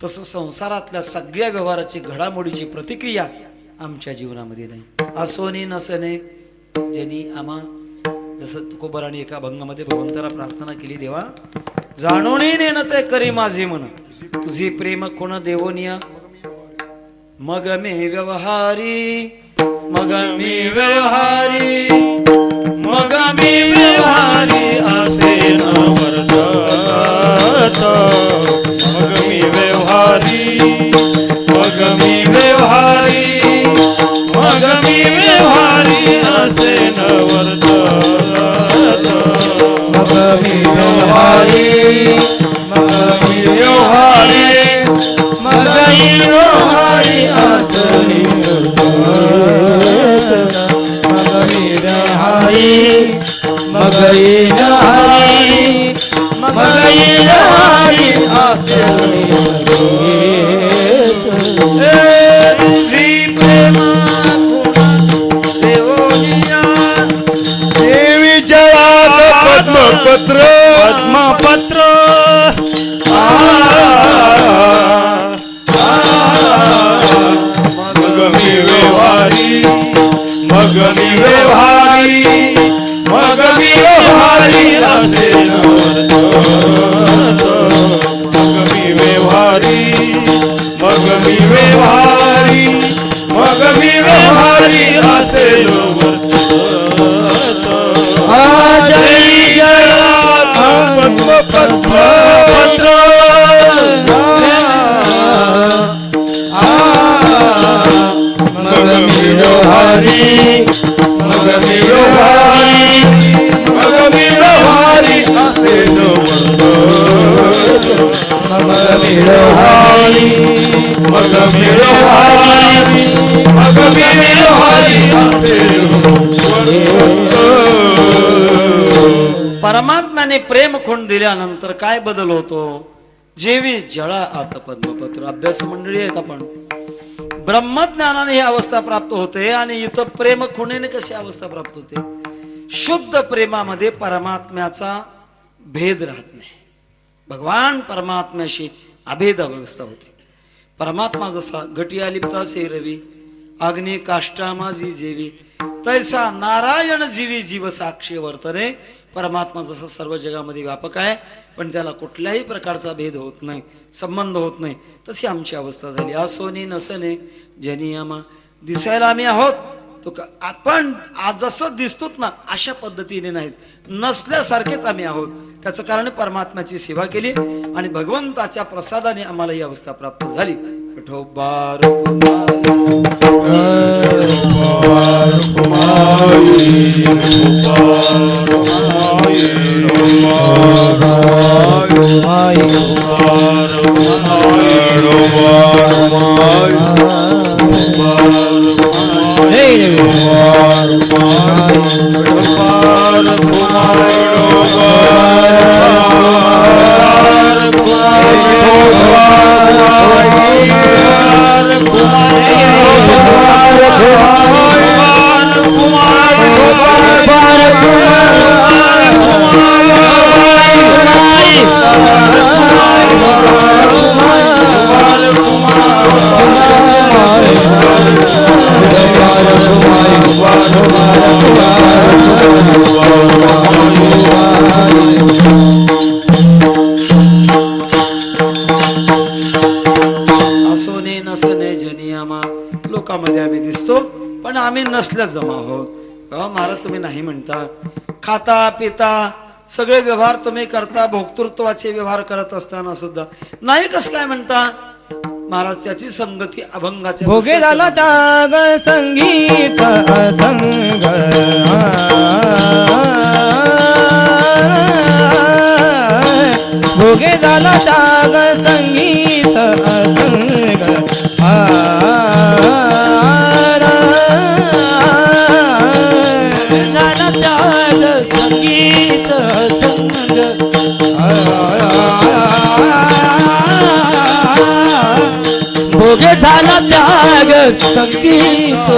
तसं संसारातल्या सगळ्या व्यवहाराची घडामोडीची प्रतिक्रिया आमच्या जीवनामध्ये नाही. असोनी नसने ज्यांनी आम्हा, जसं तुकोबाराने एका भंगामध्ये भगवंताला प्रार्थना केली, देवा जाणोनी नेनते करी माझे मन, तुझी प्रेम कोण देवोनिया. मग मी व्यवहारी, मग मी व्यवहारी, मग मी व्यवहारी असे न वर्तत. मग मी व्यवहारी, मग मी व्यवहारी, मग मी व्यवहारी असे न वर्तत. मग मी व्यवहारी, मग मी व्यवहारी, मग मी व्यवहारी असे मग मी व्यवहारी, मग मी व्यवहारी, मग मी व्यवहारी असे पद्मपत्र पद्मपत्र मग मी व्यवहारी मग मी व्यवहारी मग मी व्यवहारी असे मग मी व्यवहारी मग मी व्यवहारी मग मी व्यवहारी असे जय जय पद्मपत्र मग मी व्यवहारी मग मी व्यवहारी मग मी व्यवहारी असे मग मी व्यवहारी मग मी व्यवहारी मग मी व्यवहारी असे परमात्म्याने प्रेम खूण दिल्यानंतर काय बदल होतो? जेवी जळा आत पद्मपत्र. अभ्यास मंडळी आहेत आपण. ब्रह्मज्ञानाने ही अवस्था प्राप्त होते आणि इथं प्रेम खुणेने कशी अवस्था प्राप्त होते? शुद्ध प्रेमामध्ये परमात्म्याचा भेद राहत नाही. भगवान परमात्म्याशी अभेद अवस्था होती. परमात्मा जसा घटिया लिप्ता से रवी अग्नि काष्टा माझी जेवी तैसा नारायण जीवी जीव साक्षी वर्तने. परमात्मा जसा सर्व जगामध्ये व्यापक आहे पण त्याला कुठल्याही प्रकारचा भेद होत नाही, संबंध होत नाही. तशी आमची अवस्था झाली. असोनी नसने जनियामा. दिसायला आम्ही आहोत तो आपण आज जसं दिसतोत ना अशा पद्धतीने नाहीत, नसल्यासारखेच आम्ही आहोत. त्याचं कारण परमात्म्याची सेवा केली आणि भगवंताच्या प्रसादाने आम्हाला ही अवस्था प्राप्त झाली. विठोबार असोने नसने जनियामा. लोकांमध्ये आम्ही दिसतो पण आम्ही नसल्या जमा आहोत. महाराज तुम्ही नाही म्हणता. खाता पिता सगळे व्यवहार तुम्ही करता, भोक्तृत्वाचे व्यवहार करत असताना सुद्धा नाही कसं काय म्हणता? महाराज त्याची संगती अभंगाच्या भोगे झाला त्याग संगीत असंग भोगे झाला त्याग संगीत असंग झाला त्याग संगीत असंग भोगे झाला त्याग संगीत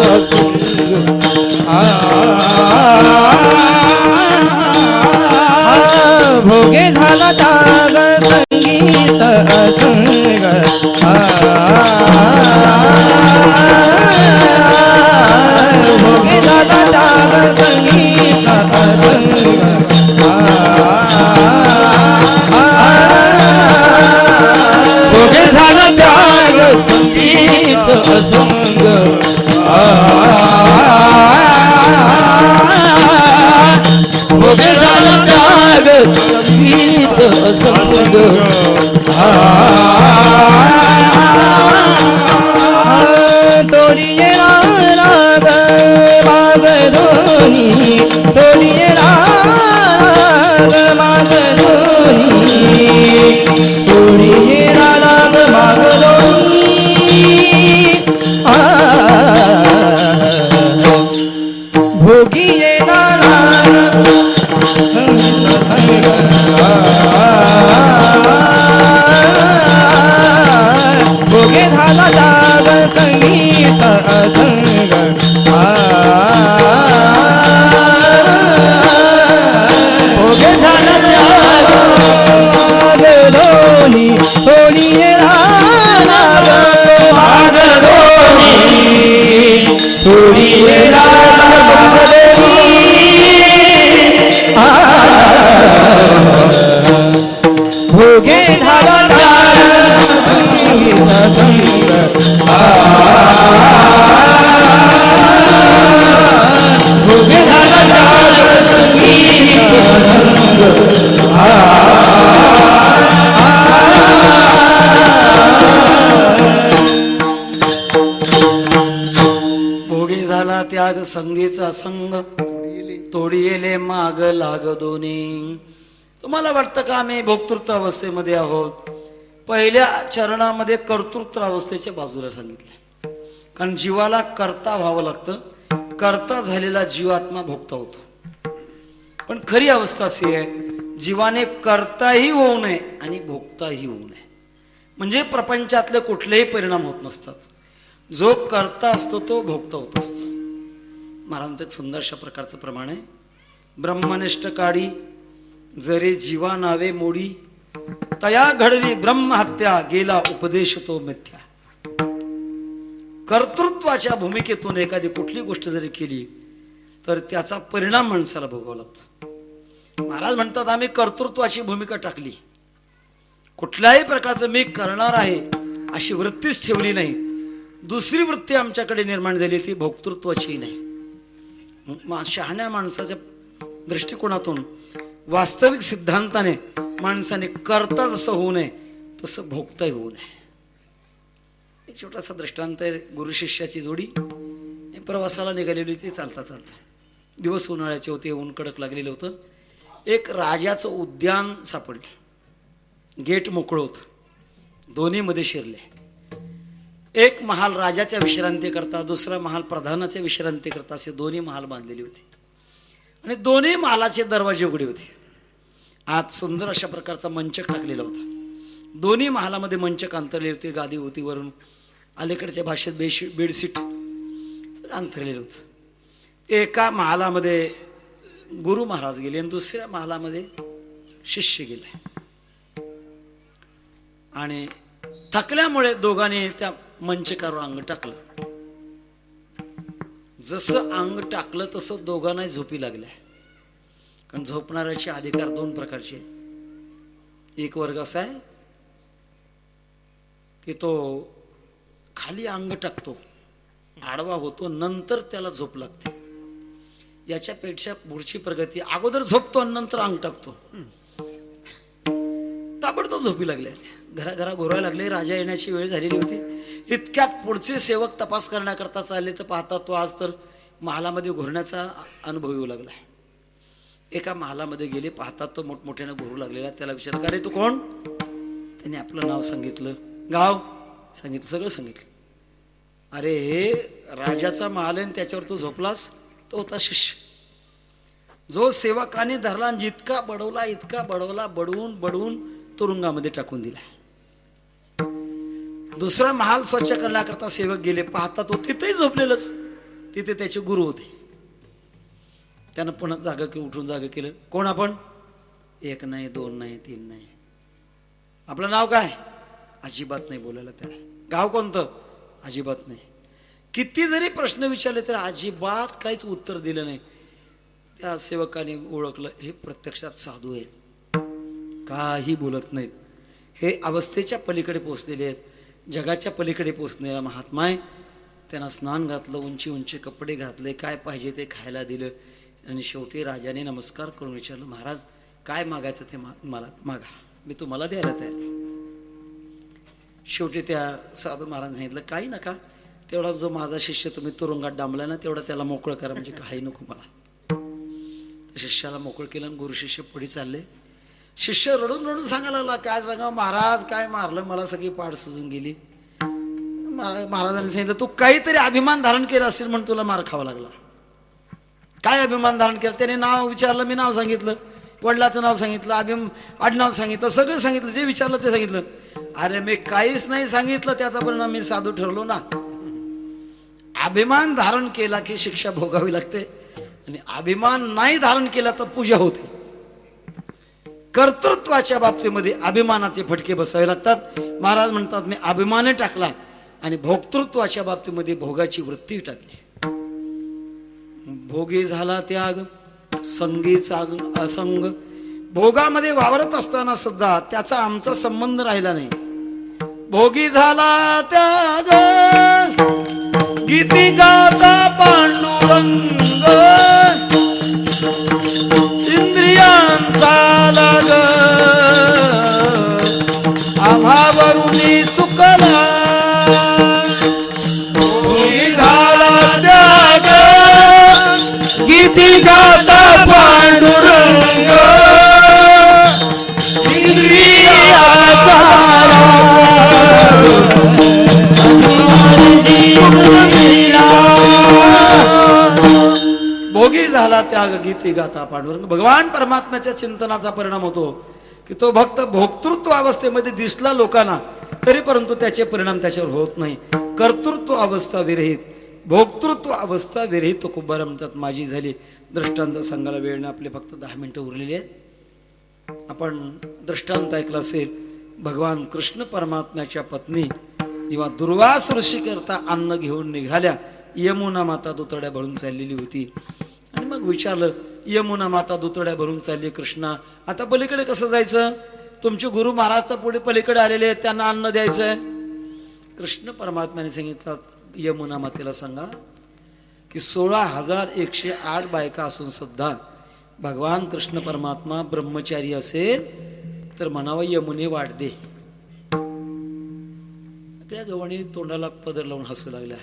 भोगे झाला त्याग संगीत असंग भोगे झाला त्याग संगीत असंग भोगे झाला त्याग संगीत असंग भोगे झाला त्याग संगीत असंग तोडिये राग माग दोनी तोडिये राग माग दोनी तोडिये राग माग दोनी भोगिये नारायण संग भोगे झाला त्याग संगीचा संग भोगे झाला त्याग संगीचा भोगे झाला त्याग संगीचा संग तोडी येले माग लाग दोन्ही. तुम्हाला वाटतं का आम्ही भोक्तृत्व अवस्थेमध्ये आहोत? पहिल्या चरणामध्ये कर्तृत्व अवस्थेच्या बाजूला सांगितलं, कारण जीवाला कर्ता व्हावं लागतं. कर्ता झालेला जीवात्मा भोगता होतो. पण खरी अवस्था अशी आहे, जीवाने कर्ताही होऊ नये आणि भोगताही होऊ नये. म्हणजे प्रपंचातले कुठलेही परिणाम होत नसतात. जो कर्ता असतो तो भोगता होत असतो. महाराजांचं एक सुंदर अशा प्रकारचं प्रमाण आहे. ब्रह्मनिष्ठ काळी जरे जीवा नावे मोडी तया घडली ब्रह्महत्या गेला उपदेश तो मिथ्या. कर्तृत्वाच्या भूमिकेतून एखादी कुठली गोष्ट जरी केली तर त्याचा परिणाम माणसाला भोगावा लागतो. महाराज म्हणतात आम्ही कर्तृत्वाची भूमिका टाकली, कुठल्याही प्रकारचं मी करणार आहे अशी वृत्तीच ठेवली नाही. दुसरी वृत्ती आमच्याकडे निर्माण झाली ती भोक्तृत्वाची नाही. शहाण्या माणसाच्या दृष्टिकोनातून वास्तविक सिद्धांताने माणसाने करता जसं होऊ नये तसं भोगताही होऊ नये. एक छोटासा दृष्टांत आहे. गुरु शिष्याची जोडी प्रवासाला निघालेली होती. चालता चालता दिवस उन्हाळ्याचे होते, ऊन कडक लागलेलं होतं. एक राजाचं उद्यान सापडलं. गेट मोकळं होतं, दोन्ही मध्ये शिरले. एक महाल राजाच्या विश्रांती करता, दुसरा महाल प्रधानाच्या विश्रांती करता, असे दोन्ही महाल बांधलेले होते आणि दोन्ही महालाचे दरवाजे उघडे होते. आत सुंदर अशा प्रकारचा मंचक टाकलेला होता. दोन्ही महालामध्ये मंचक अंतरले होते, गादी होती, वरून अलीकडच्या भाषेत बेडशीट अंतरलेलं होतं. एका महालामध्ये गुरु महाराज गेले आणि दुसऱ्या महालामध्ये शिष्य गेले. आणि थकल्यामुळे दोघांनी त्या मंचकावर अंग टाकलं. जसं अंग टाकलं तसं दोघांनाही झोपी लागल्या. कारण झोपणाऱ्याचे अधिकार दोन प्रकारचे. एक वर्ग असा आहे की तो खाली अंग टाकतो, आडवा होतो, नंतर त्याला झोप लागते. याच्यापेक्षा पुढची प्रगती, अगोदर झोपतो आणि नंतर अंग टाकतो. ताबडतोब झोपी लागले, घरा घोरायला लागले. राजा येण्याची वेळ झालेली होती. इतक्यात पुढचे सेवक तपास करण्याकरता चालले तर पाहता तो आज तर महालामध्ये घोरण्याचा अनुभव येऊ लागला. एका महालामध्ये गेले, पाहतात तो मोठमोठ्याने घोरू लागलेला. त्याला विचारलं, का रे तू कोण? त्याने आपलं नाव सांगितलं, गाव सांगितलं, सगळं सांगितलं. अरे हे राजाचा महाल आहे, त्याच्यावर तू झोपलास? तो होता शिष्य, जो सेवकाने धरला आणि जितका बडवला, बडवून तुरुंगामध्ये टाकून दिला. दुसरा महाल स्वच्छ करण्याकरता सेवक गेले, पाहता तो तिथेही झोपलेलंच. तिथे त्याचे गुरु होते. त्यानं पुन्हा उठून जागा केलं. कोण आपण? एक नाही, दोन नाही, तीन नाही. आपलं नाव काय? अजिबात नाही बोलायला त्याला. गाव कोणतं? अजिबात नाही. किती जरी प्रश्न विचारले तर अजिबात काहीच उत्तर दिलं नाही. त्या सेवकाने ओळखलं, हे प्रत्यक्षात साधू आहेत, काही बोलत नाहीत. हे अवस्थेच्या पलीकडे पोचलेले आहेत, जगाच्या पलीकडे पोचलेला महात्मा आहे. त्यांना स्नान घातलं, उंची कपडे घातले, काय पाहिजे ते खायला दिलं. आणि शेवटी राजाने नमस्कार करून विचारलं, महाराज काय मागायचं ते मला मागा, मी तुम्हाला द्यायला तयार. शेवटी त्या साधू महाराज सांगितलं, काही नका, तेवढा जो माझा शिष्य तुम्ही तुरुंगात डांबला ना तेवढा त्याला मोकळं करा, म्हणजे काही नको मला. शिष्याला मोकळं केलं आणि गुरु शिष्य पुढे चालले. शिष्य रडून सांगायला लागला, काय सांगा महाराज, काय मारलं मला, सगळी पाड सुजून गेली. महाराजांनी सांगितलं, तू काहीतरी अभिमान धारण केला असेल म्हणून तुला मार खावा लागला. काय अभिमान धारण केलं? त्याने नाव विचारलं, मी नाव सांगितलं, वडिलाचं नाव सांगितलं, आडनाव सांगितलं, सगळं सांगितलं, जे विचारलं ते सांगितलं. अरे मी काहीच नाही सांगितलं, त्याचा परिणाम मी साधू ठरलो ना. अभिमान धारण केला की शिक्षा भोगावी लागते, आणि अभिमान नाही धारण केला तर पूजा होते. कर्तृत्वाच्या बाबतीमध्ये अभिमानाचे फटके बसावे लागतात. महाराज म्हणतात, मी अभिमान टाकला आणि भोक्तृत्वाच्या बाबतीमध्ये भोगाची वृत्ती टाकली. भोगी झाला त्याग संगीचा असंग भोगामध्ये वावरत असताना सुद्धा त्याचा आमचा संबंध राहिला नाही. भोगी झाला त्याग गीती गाता पांडुरंग, इंद्रियांचा लाग आम्हावरून चुकला. भोगी झाला त्याग गीती गाता पांडुरंग, इंद्रियाचा भोगी झाला त्याग गीती गाता पांडुरंग. भगवान परमात्म्याच्या चिंतनाचा परिणाम होतो की तो भक्त भोक्तृत्व अवस्थेमध्ये दिसला लोकांना, तरी परंतु त्याचे परिणाम त्याच्यावर होत नाही. कर्तृत्व अवस्था विरहित, भोक्तृत्व अवस्था विरहित तुकोबाराम म्हणतात माझी झाली. दृष्टांत सांगायला वेळ नाही, आपले फक्त 10 मिनिटं उरलेली आहेत. आपण दृष्टांत ऐकला असेल, भगवान कृष्ण परमात्म्याच्या पत्नी जेव्हा दुर्वास ऋषी करता अन्न घेऊन निघाल्या, यमुना माता दुतड्या भरून चाललेली होती. आणि मग विचारलं, यमुना माता दुतड्या भरून चालली कृष्णा, आता पलीकडे कसं जायचं? तुमचे गुरु महाराज तर पुढे पलीकडे आलेले आहेत, त्यांना अन्न द्यायचंय. कृष्ण परमात्म्याने सांगितलं, यमुना मातेला सांगा की 16,108 बायका असून सुद्धा भगवान कृष्ण परमात्मा ब्रह्मचारी असेल तर म्हणावं यमुने वाट दे. आपल्या गवणी तोंडाला पदर लावून हसू लागल्या.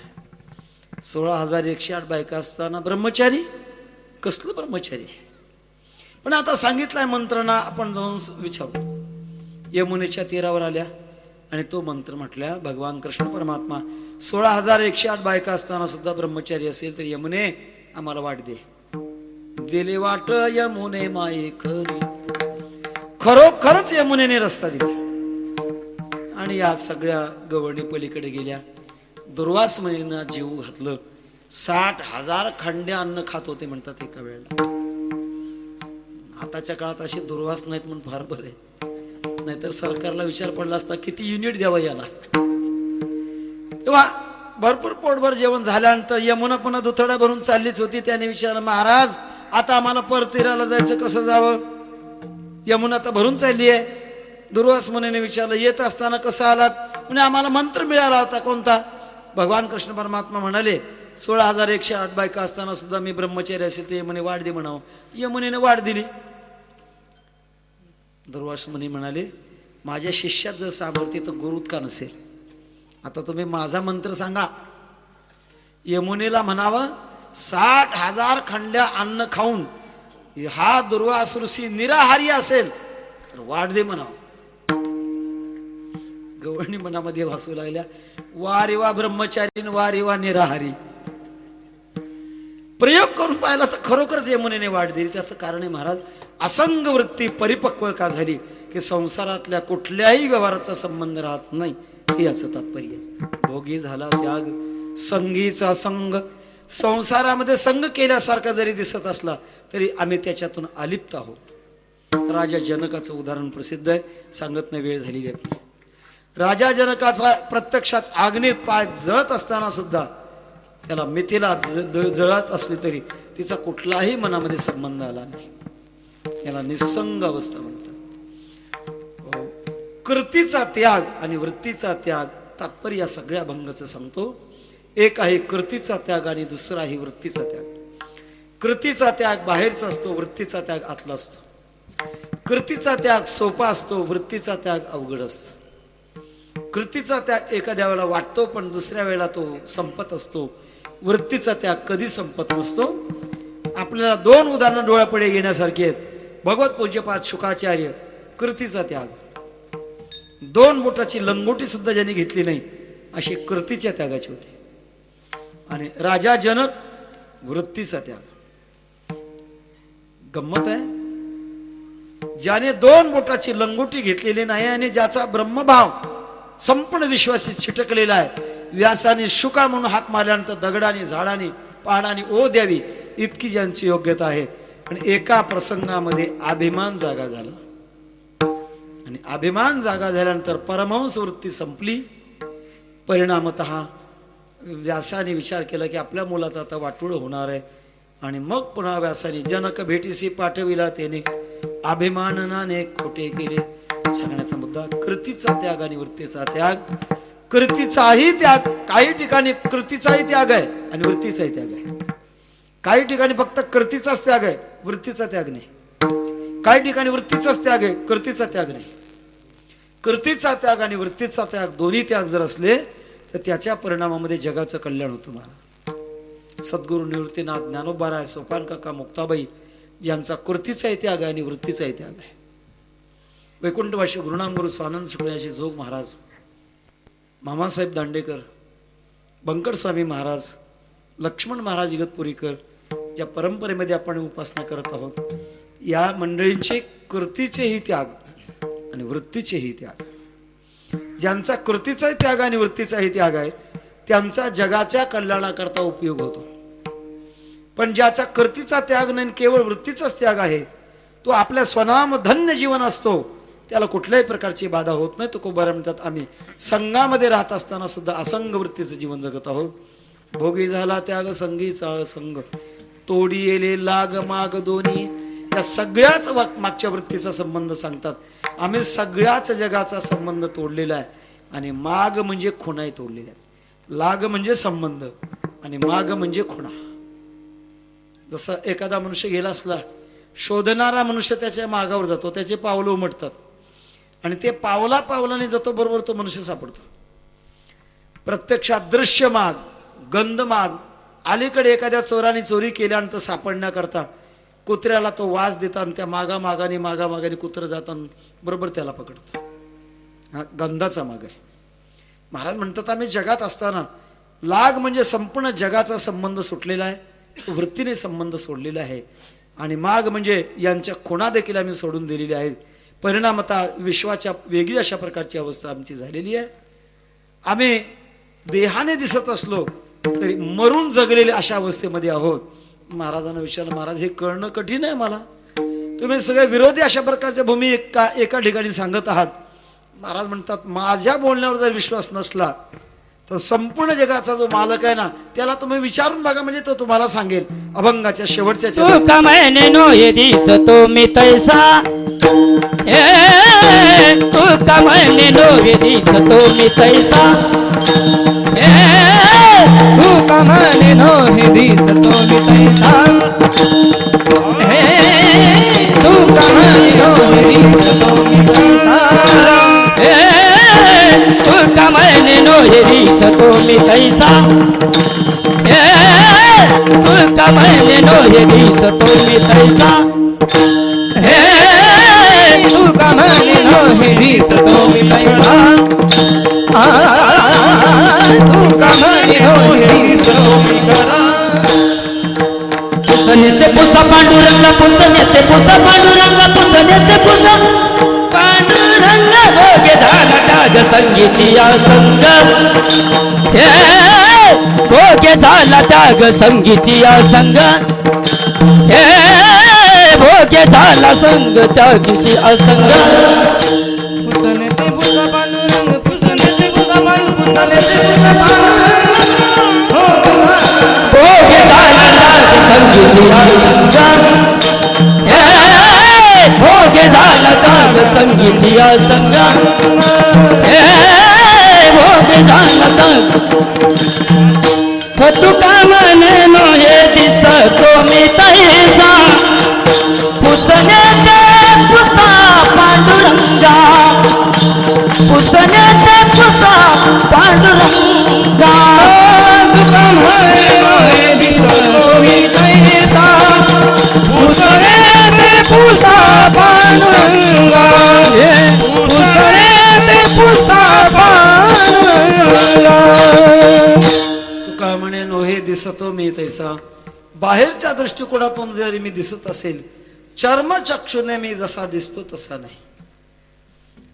16,108 बायका असताना ब्रह्मचारी? कसलं ब्रह्मचारी? पण आता सांगितलंय मंत्रना, आपण जाऊन विचारू. यमुनेच्या तीरावर आल्या आणि तो मंत्र म्हटल्या, भगवान कृष्ण परमात्मा 16,108 बायका असताना सुद्धा ब्रह्मचारी असेल तर यमुने आम्हाला वाट दे. दिले वाट यमुने माये खरी. खरोखरच यमुनेने रस्ता दिला आणि या सगळ्या गवळणी पलीकडे गेल्या. दुर्वास मुनींना जीव घातलं. 60,000 खंड्या अन्न खात होते म्हणतात एका वेळेला. आताच्या काळात असे दुर्वास नाहीत म्हणून फार बरं आहे, नाहीतर सरकारला विचार पडला असता किती युनिट द्यावा याला. तेव्हा भरपूर पोटभर जेवण झाल्यानंतर यमुना पुन्हा दुथड्या भरून चाललीच होती. त्याने विचारलं, महाराज आता आम्हाला परतीराला जायचं, कसं जावं? यमुना तर भरून चालली आहे. दुर्वास मुनीने विचारलं, येत असताना कसं आलात? म्हणजे आम्हाला मंत्र मिळाला होता. कोणता? भगवान कृष्ण परमात्मा म्हणाले 16,108 बायका असताना सुद्धा मी ब्रह्मचारी असेल तर यमुने वाढ दे म्हणावं. यमुनेने वाढ दिली. दुर्वास मुनी म्हणाले, माझ्या शिष्यात जर सामर्थ्य तर गुरुत का नसेल? आता तुम्ही माझा मंत्र सांगा. यमुनेला म्हणावं 60,000 खंड्या अन्न खाऊन हा दुर्वास ऋषी निराहारी असेल तर वाढ दे म्हणावं. गवळणी मनामध्ये भासू लागल्या, वा रे वा ब्रह्मचारी, वा रे वा निराहारी. प्रयोग करून पाहिला तर खरोखरच यमुनेने वाढ दिली. त्याचं कारण आहे महाराज, असंग वृत्ती परिपक्व का झाली की संसारातल्या कुठल्याही व्यवहाराचा संबंध राहत नाही, हे याचं तात्पर्य. भोगी झाला त्याग, संगीचा संग. संसारामध्ये संग केल्यासारखा जरी दिसत असला तरी आम्ही त्याच्यातून अलिप्त आहोत. राजा जनकाचं उदाहरण प्रसिद्ध आहे, सांगत नाही, वेळ झालेली आहे. राजा जनकाचा प्रत्यक्षात आग्नेत पाय जळत असताना सुद्धा त्याला मिथिला जळत असली तरी तिचा कुठलाही मनामध्ये संबंध आला नाही. याला निसंग अवस्था म्हणतात. कृतीचा त्याग आणि वृत्तीचा त्याग, तात्पर्य या सगळ्या भंगाचं सांगतो. एक आहे कृतीचा त्याग आणि दुसरा आहे वृत्तीचा त्याग. कृतीचा त्याग बाहेरचा असतो, वृत्तीचा त्याग आतला असतो. कृतीचा त्याग सोपा असतो, वृत्तीचा त्याग अवघड असतो. कृतीचा त्याग एखाद्या वेळेला वाटतो पण दुसऱ्या वेळेला तो संपत असतो. वृत्तीचा त्याग कधी संपत नसतो. आपल्याला 2 उदाहरणं डोळ्यापुढे येण्यासारखी आहेत. भगवत पूज्यपाद शुकाचार्य, कृतीचा त्याग. 2 बोटाची लंगोटी सुद्धा ज्यांनी घेतली नाही अशी कृतीच्या त्यागाची होती. आणि राजा जनक, वृत्तीचा त्याग. गंमत आहे, ज्याने 2 बोटाची लंगोटी घेतलेली नाही आणि ज्याचा ब्रह्मभाव संपूर्ण विश्वासी छिटकलेला आहे, व्यासाने शुका म्हणून हात मारल्यानंतर दगडाने, झाडाने, पहाडाने ओ द्यावी इतकी ज्यांची योग्यता आहे. पण एका प्रसंगामध्ये अभिमान जागा झाला आणि अभिमान जागा झाल्यानंतर परमहंस वृत्ती संपली. परिणामतः व्यासाने विचार केला की आपल्या मुलाचा आता वाटोळं होणार आहे. आणि मग पुन्हा व्यासाने जनक भेटीसी पाठविला, त्याने अभिमानाने खोटे केले. सांगण्याचा मुद्दा कृतीचा त्याग आणि वृत्तीचा त्याग. कृतीचाही त्याग, काही ठिकाणी कृतीचाही त्याग आहे आणि वृत्तीचाही त्याग आहे. काही ठिकाणी फक्त कृतीचाच त्याग आहे, वृत्तीचा त्याग नाही. काही ठिकाणी वृत्तीचाच त्याग आहे, कृतीचा त्याग नाही. कृतीचा त्याग आणि वृत्तीचा त्याग दोन्ही त्याग जर असले तर त्याच्या परिणामामध्ये जगाचं कल्याण होतं. मला सद्गुरू निवृत्तीनाथ, ज्ञानोबाराय, सोपान काका, मुक्ताबाई ज्यांचा कृतीचाही त्याग आहे आणि वृत्तीचाही त्याग आहे. वैकुंठवासी गुरुनाम गुरु स्वानंद शुक्लाशी जोग महाराज, मामासाहेब दांडेकर, बंकट स्वामी महाराज, लक्ष्मण महाराज इगतपुरीकर, ज्या परंपरेमध्ये आपण उपासना करत आहोत, या मंडळींचे कृतीचेही त्याग आणि वृत्तीचेही त्याग. ज्यांचा कृतीचाही त्याग आणि वृत्तीचाही त्याग आहे त्यांचा जगाच्या कल्याणाकरता उपयोग होतो. पण ज्याचा कृतीचा त्याग नाही, केवळ वृत्तीचाच त्याग आहे, तो आपल्या स्वनाम धन्य जीवन असतो, त्याला कुठल्याही प्रकारची बाधा होत नाही. तुकोबारा म्हणतात, आम्ही संघामध्ये राहत असताना सुद्धा असंग वृत्तीचं जीवन जगत आहोत. भोगी झाला त्याग संगी चाळ संग, तोडी येले लाग माग दोन्ही. या सगळ्याच मागच्या वृत्तीचा संबंध सांगतात. आम्ही सगळ्याच जगाचा संबंध तोडलेला आहे आणि माग म्हणजे खुणाही तोडलेल्या आहेत. लाग म्हणजे संबंध आणि माग म्हणजे खुणा. जसं एखादा मनुष्य गेला असला, शोधणारा मनुष्य त्याच्या मागावर जातो, त्याचे पावलं उमटतात आणि ते पावला पावलाने जातो, बरोबर तो मनुष्य सापडतो. प्रत्यक्षात दृश्य माग, गंध माग. अलीकडे एखाद्या चोराने चोरी केल्यानंतर सापडण्याकरता कुत्र्याला तो वास देतात आणि त्या मागामागाने कुत्रं जातात, बरोबर त्याला पकडतात. हा गंधाचा माग आहे. महाराज म्हणतात, आम्ही जगात असताना लाग म्हणजे संपूर्ण जगाचा संबंध सुटलेला आहे, वृत्तीने संबंध सोडलेला आहे. आणि माग म्हणजे यांच्या खुणा देखील आम्ही सोडून दिलेल्या आहेत. परिणामतः विश्वाच्या वेगळी अशा प्रकारची अवस्था आमची झालेली आहे. आम्ही देहाने दिसत असलो तरी मरून जगलेले अशा अवस्थेमध्ये आहोत. महाराजांना विचारलं, महाराज हे कळणं कठीण आहे मला, तुम्ही सगळे विरोधी अशा प्रकारच्या भूमी एका ठिकाणी सांगत आहात. महाराज म्हणतात, माझ्या बोलण्यावर जर विश्वास नसला तर संपूर्ण जगाचा जो मालक आहे ना, त्याला तुम्ही विचारून बघा, म्हणजे तो तुम्हाला सांगेल. अभंगाच्या शेवटच्या तू कमाने नो हे दिसतो मी तैसा, तू कमाने नो हे दिसतो मी तैसा, तू कमाने नो हे दिसतो मी तैसा, तू कमाने नो हे दिसतो मी तैसा, तू कमाने नो हे दिसतो मी तैसा, तू कमाने नो हे दिसतो मी तैसा, तू कमाने नो हे दिसतो मी तैसा, तू कमाने नो हे दिसतो मी तैसा. पुसनेते पुसा पांडुरंग, पुसनेते पुसा पांडुरंग, पुसनेते पुसा पांडुरंग, भोगे झाला टाग संगीची या संग, भोगे झाला टाग संगीची या संग, भोगे झाला संग त्यागीची असंग. पुसनेते पुसा पांडुरंग, पुसनेते पुसा पांडुरंग, पुसनेते पुसा पांडुरंग, भोगे झाला टाग संगीची या संग, भोगे झाला टाग संगीची या संग, भोगे झाला टाग. तुका म्हणे नो हे दिसतो मी तैसा, पुसनेते पुसा पांडुरंगा, पुसनेते पुसा पांडुरंगा, तुका म्हणे नो हे दिसतो मी तैसा, पुसनेते पुसा पांडुरंगा, पुसनेते पुसा पांडुरंगा. तुका म्हणे नोहे दिसतो मी तैसा. बाहेरच्या दृष्टिकोनातून जरी मी दिसत असेल, चर्मचक्षुने मी जसा दिसतो तसा नाही.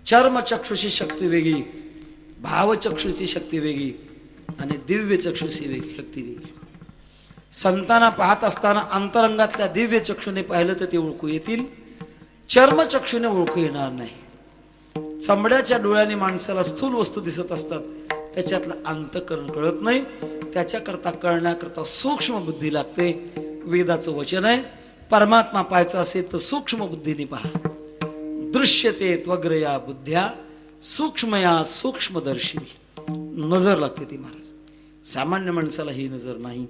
चर्मचक्षुची शक्ती वेगळी, भावचक्षुची शक्ती वेगळी आणि दिव्य चक्षुची वेगळी शक्ती वेगळी. संतांना पाहत असताना अंतरंगातल्या दिव्य चक्षुने पाहिलं तर ते ओळखू येतील, चर्मचक्षुने ओळखू येणार नाही. चमड्याच्या डोळ्याने माणसाला स्थूल वस्तू दिसत असतात, त्याच्यातलं अंतःकरण कळत नाही. त्याच्याकरता कळण्याकरता सूक्ष्म बुद्धी लागते. वेदाचं वचन आहे, परमात्मा पाहायचा असेल तर सूक्ष्म बुद्धीने पहा. दृश्यते त्वग्रया बुद्ध्या सूक्ष्मया सूक्ष्मदर्शी. नजर लागते ती महाराज. सामान्य माणसाला ही नजर नाही.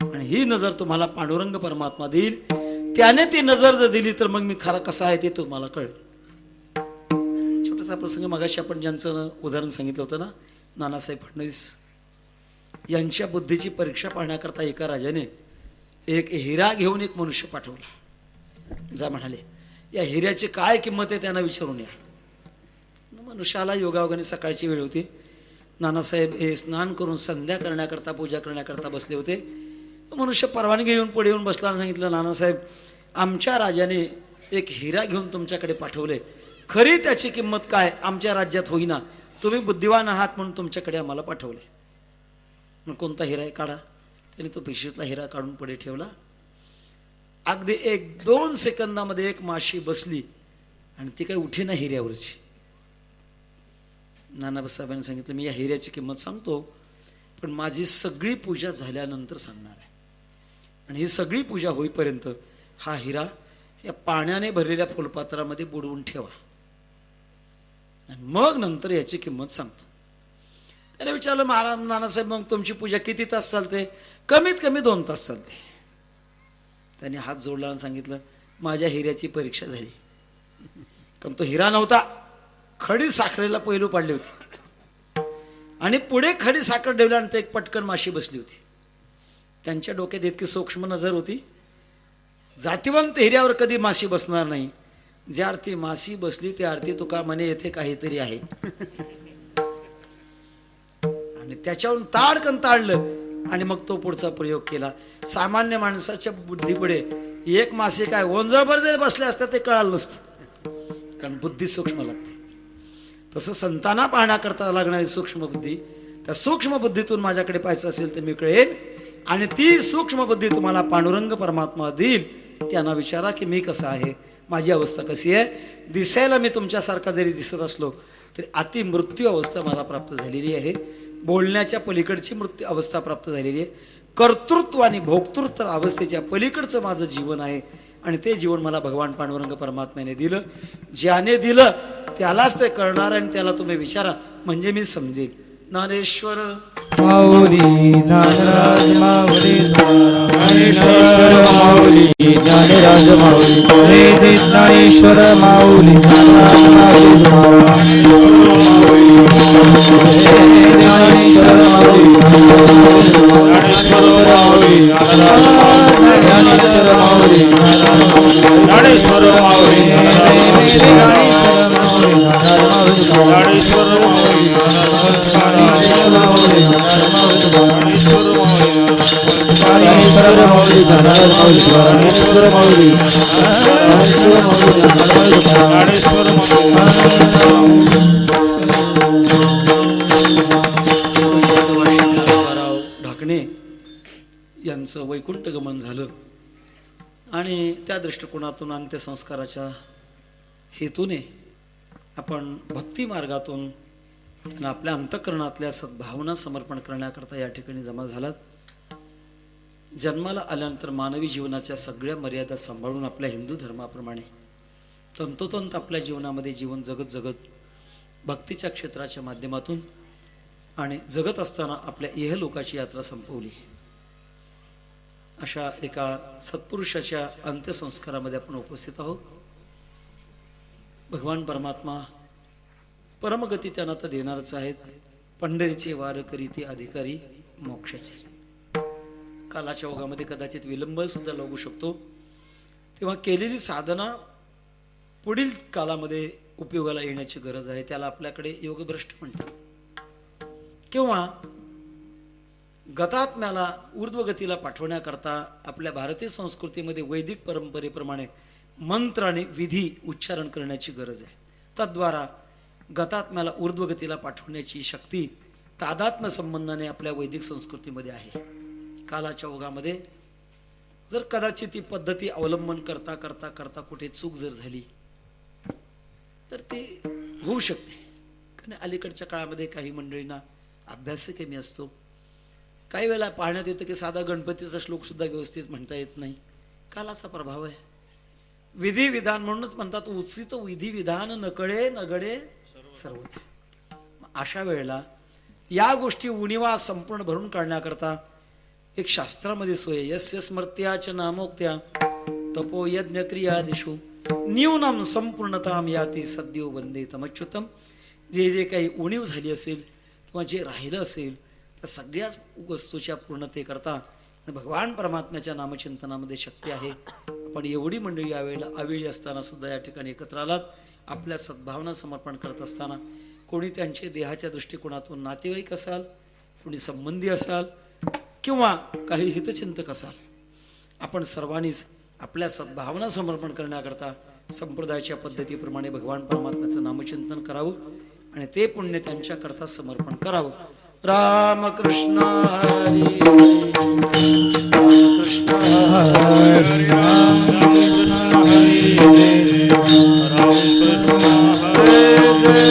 आणि ही नजर तुम्हाला पांडुरंग परमात्मा देईल. त्याने ती नजर जर दिली तर मग मी खरा कसा आहे ते तुम्हाला कळेल. छोटासा प्रसंग मगाशी आपण ज्यांचं उदाहरण सांगितलं होतं ना, नानासाहेब फडणवीस यांच्या बुद्धीची परीक्षा पाहण्याकरता एका राजाने एक हिरा घेऊन एक मनुष्य पाठवला. जा म्हणाले, या हिऱ्याची काय किंमत आहे त्यांना विचारून या. मनुष्याला योगायोगाने सकाळची वेळ होती. नानासाहेब हे स्नान करून संध्या करण्याकरता पूजा करण्याकरता बसले होते. मनुष्य परवानगी घेऊन पुढे येऊन बसला आणि सांगितलं, नानासाहेब आमच्या राजाने एक हिरा घेऊन तुमच्याकडे पाठवले. खरी त्याची किंमत काय आमच्या राज्यात होईना. तुम्ही बुद्धिवान आहात म्हणून तुमच्याकडे आम्हाला पाठवले. मग कोणता हिरा आहे काढा. त्याने तो पिशवीतला हिरा काढून पुढे ठेवला. अगदी 1-2 सेकंदामध्ये एक माशी बसली आणि ती काही उठे ना हिऱ्यावरची. नानासाहेबांनी सांगितलं, मी या हिऱ्याची किंमत सांगतो पण माझी सगळी पूजा झाल्यानंतर सांगणार आहे. आणि ही सगळी पूजा होईपर्यंत हा हिरा या पाण्याने भरलेल्या फुलपात्रामध्ये बुडवून ठेवा आणि मग नंतर याची किंमत सांगतो. त्याने विचारलं, महाराज नानासाहेब मग तुमची पूजा किती तास चालते? कमीत कमी 2 तास चालते. त्याने हात जोडला आणि सांगितलं, माझ्या हिऱ्याची परीक्षा झाली. कारण तो हिरा नव्हता, खडी साखरेला पैलू पाडली होती आणि पुढे खडी साखर ठेवल्यानंतर एक पटकन माशी बसली होती. त्यांच्या डोक्यात इतकी सूक्ष्म नजर होती, जातिवंत हिऱ्यावर कधी माशी बसणार नाही. ज्या अर्थी माशी बसली त्या अर्थी तुका म्हणे येथे काहीतरी आहे. आणि त्याच्यावरून ताडकन ताडलं आणि मग तो पुढचा प्रयोग केला. सामान्य माणसाच्या बुद्धीपुढे एक मासे काय ओंजळभर जरी बसले असतात ते कळालं नसतं, कारण बुद्धी सूक्ष्म लागते. तसं संतांना पाहण्याकरता लागणारी सूक्ष्म बुद्धी, त्या सूक्ष्म बुद्धीतून माझ्याकडे पाहायचं असेल तर मी कळेन. आणि ती सूक्ष्म बुद्धी तुम्हाला पांडुरंग परमात्मा देईल. त्यांना विचारा की मी कसा आहे, माझी अवस्था कशी आहे. दिसायला मी तुमच्यासारखा जरी दिसत असलो तरी अति मृत्यू अवस्था मला प्राप्त झालेली आहे. बोलण्याच्या पलीकडची मृत्यू अवस्था प्राप्त झालेली आहे. कर्तृत्व आणि भोक्तृत्व अवस्थेच्या पलीकडचं माझं जीवन आहे. आणि ते जीवन मला भगवान पांडुरंग परमात्म्याने दिलं. ज्याने दिलं त्यालाच ते कळणार आणि त्याला तुम्ही विचारा म्हणजे मी समजेल. ज्ञानेश्वर माऊली ज्ञानराज माऊली ज्ञानेश्वर माऊली ज्ञानराज माऊली हे ज्ञानेश्वर माऊली ज्ञानराज माऊली ज्ञानेश्वर माऊली ज्ञानेश्वर माऊली ज्ञानेश्वर माऊली ज्ञानेश्वर माऊली ढाकणे यांचं वैकुंठ गमन झालं आणि त्या दृष्टिकोनातून अंत्यसंस्काराच्या हेतूने आपण भक्ती मार्गातून त्यांना आपल्या अंतःकरणातल्या सद्भावना समर्पण करण्याकरता या ठिकाणी जमा झालात. जन्माला आल्यानंतर मानवी जीवनाच्या सगळ्या मर्यादा सांभाळून आपल्या हिंदू धर्माप्रमाणे तंतोतंत आपल्या जीवनामध्ये जीवन जगत जगत भक्तीच्या क्षेत्राच्या माध्यमातून आणि जगत असताना आपल्या इहलोकाची यात्रा संपवली. अशा एका सत्पुरुषाच्या अंत्यसंस्कारामध्ये आपण उपस्थित आहोत. भगवान परमात्मा परमगती त्यांना तर देणारच आहेत. पंढरीचे वार करीती अधिकारी मोक्षाचे. कालाच्या ओघामध्ये कदाचित विलंब सुद्धा लागू शकतो, तेव्हा केलेली साधना पुढील कालामध्ये उपयोगाला येण्याची गरज आहे. त्याला आपल्याकडे योगभ्रष्ट म्हणतात. किंवा गतात्म्याला ऊर्ध्वगतीला पाठवण्याकरता आपल्या भारतीय संस्कृतीमध्ये वैदिक परंपरेप्रमाणे मंत्र आणि विधी उच्चारण करण्याची गरज आहे. तद्वारा गतात्म्याला ऊर्ध्वगतीला पाठवण्याची शक्ती तादात्म्य संबंधाने आपल्या वैदिक संस्कृतीमध्ये आहे. कालाच्या ओघामध्ये जर कदाचित ती पद्धती अवलंबन करता करता करता कुठे चूक जर झाली तर ती होऊ शकते. कारण अलीकडच्या काळामध्ये काही मंडळींना अभ्यास कमी असतो. काही वेळेला पाहण्यात येतं की साधा गणपतीचा श्लोक सुद्धा व्यवस्थित म्हणता येत नाही. कालाचा प्रभाव आहे. विधी विधान म्हणूनच म्हणतात उचित विधी विधान नकळे नगडे सर्व. अशा वेळेला या गोष्टी उणिवा संपूर्ण भरून काढण्याकरता एक शास्त्रामध्ये सोय. यस्य स्मर्त्याच नामोक्त्या तपो यज्ञ क्रिया दिशू न्यूनम संपूर्णताम याती सद्यो वंदे तमच्युतम. जे जे काही उणीव झाली असेल किंवा जे राहिलं असेल त्या सगळ्याच वस्तूच्या पूर्णतेकरता भगवान परमात्म्याच्या नामचिंतनामध्ये शक्ती आहे. पण एवढी मंडळी यावेळेला अवेळी असताना सुद्धा या ठिकाणी एकत्र आलात. आपल्या सद्भावना समर्पण करत असताना कोणी त्यांचे देहाच्या दृष्टिकोनातून नातेवाईक असाल, कोणी संबंधी असाल किंवा काही हितचिंतक असाल, आपण सर्वांनीच आपल्या सद्भावना समर्पण करण्याकरता संप्रदायाच्या पद्धतीप्रमाणे भगवान परमात्म्याचं नामचिंतन करावं आणि ते पुण्य त्यांच्याकरता समर्पण करावं. रामकृष्ण हरी कृष्ण हरी रामकृष्ण हरी हरे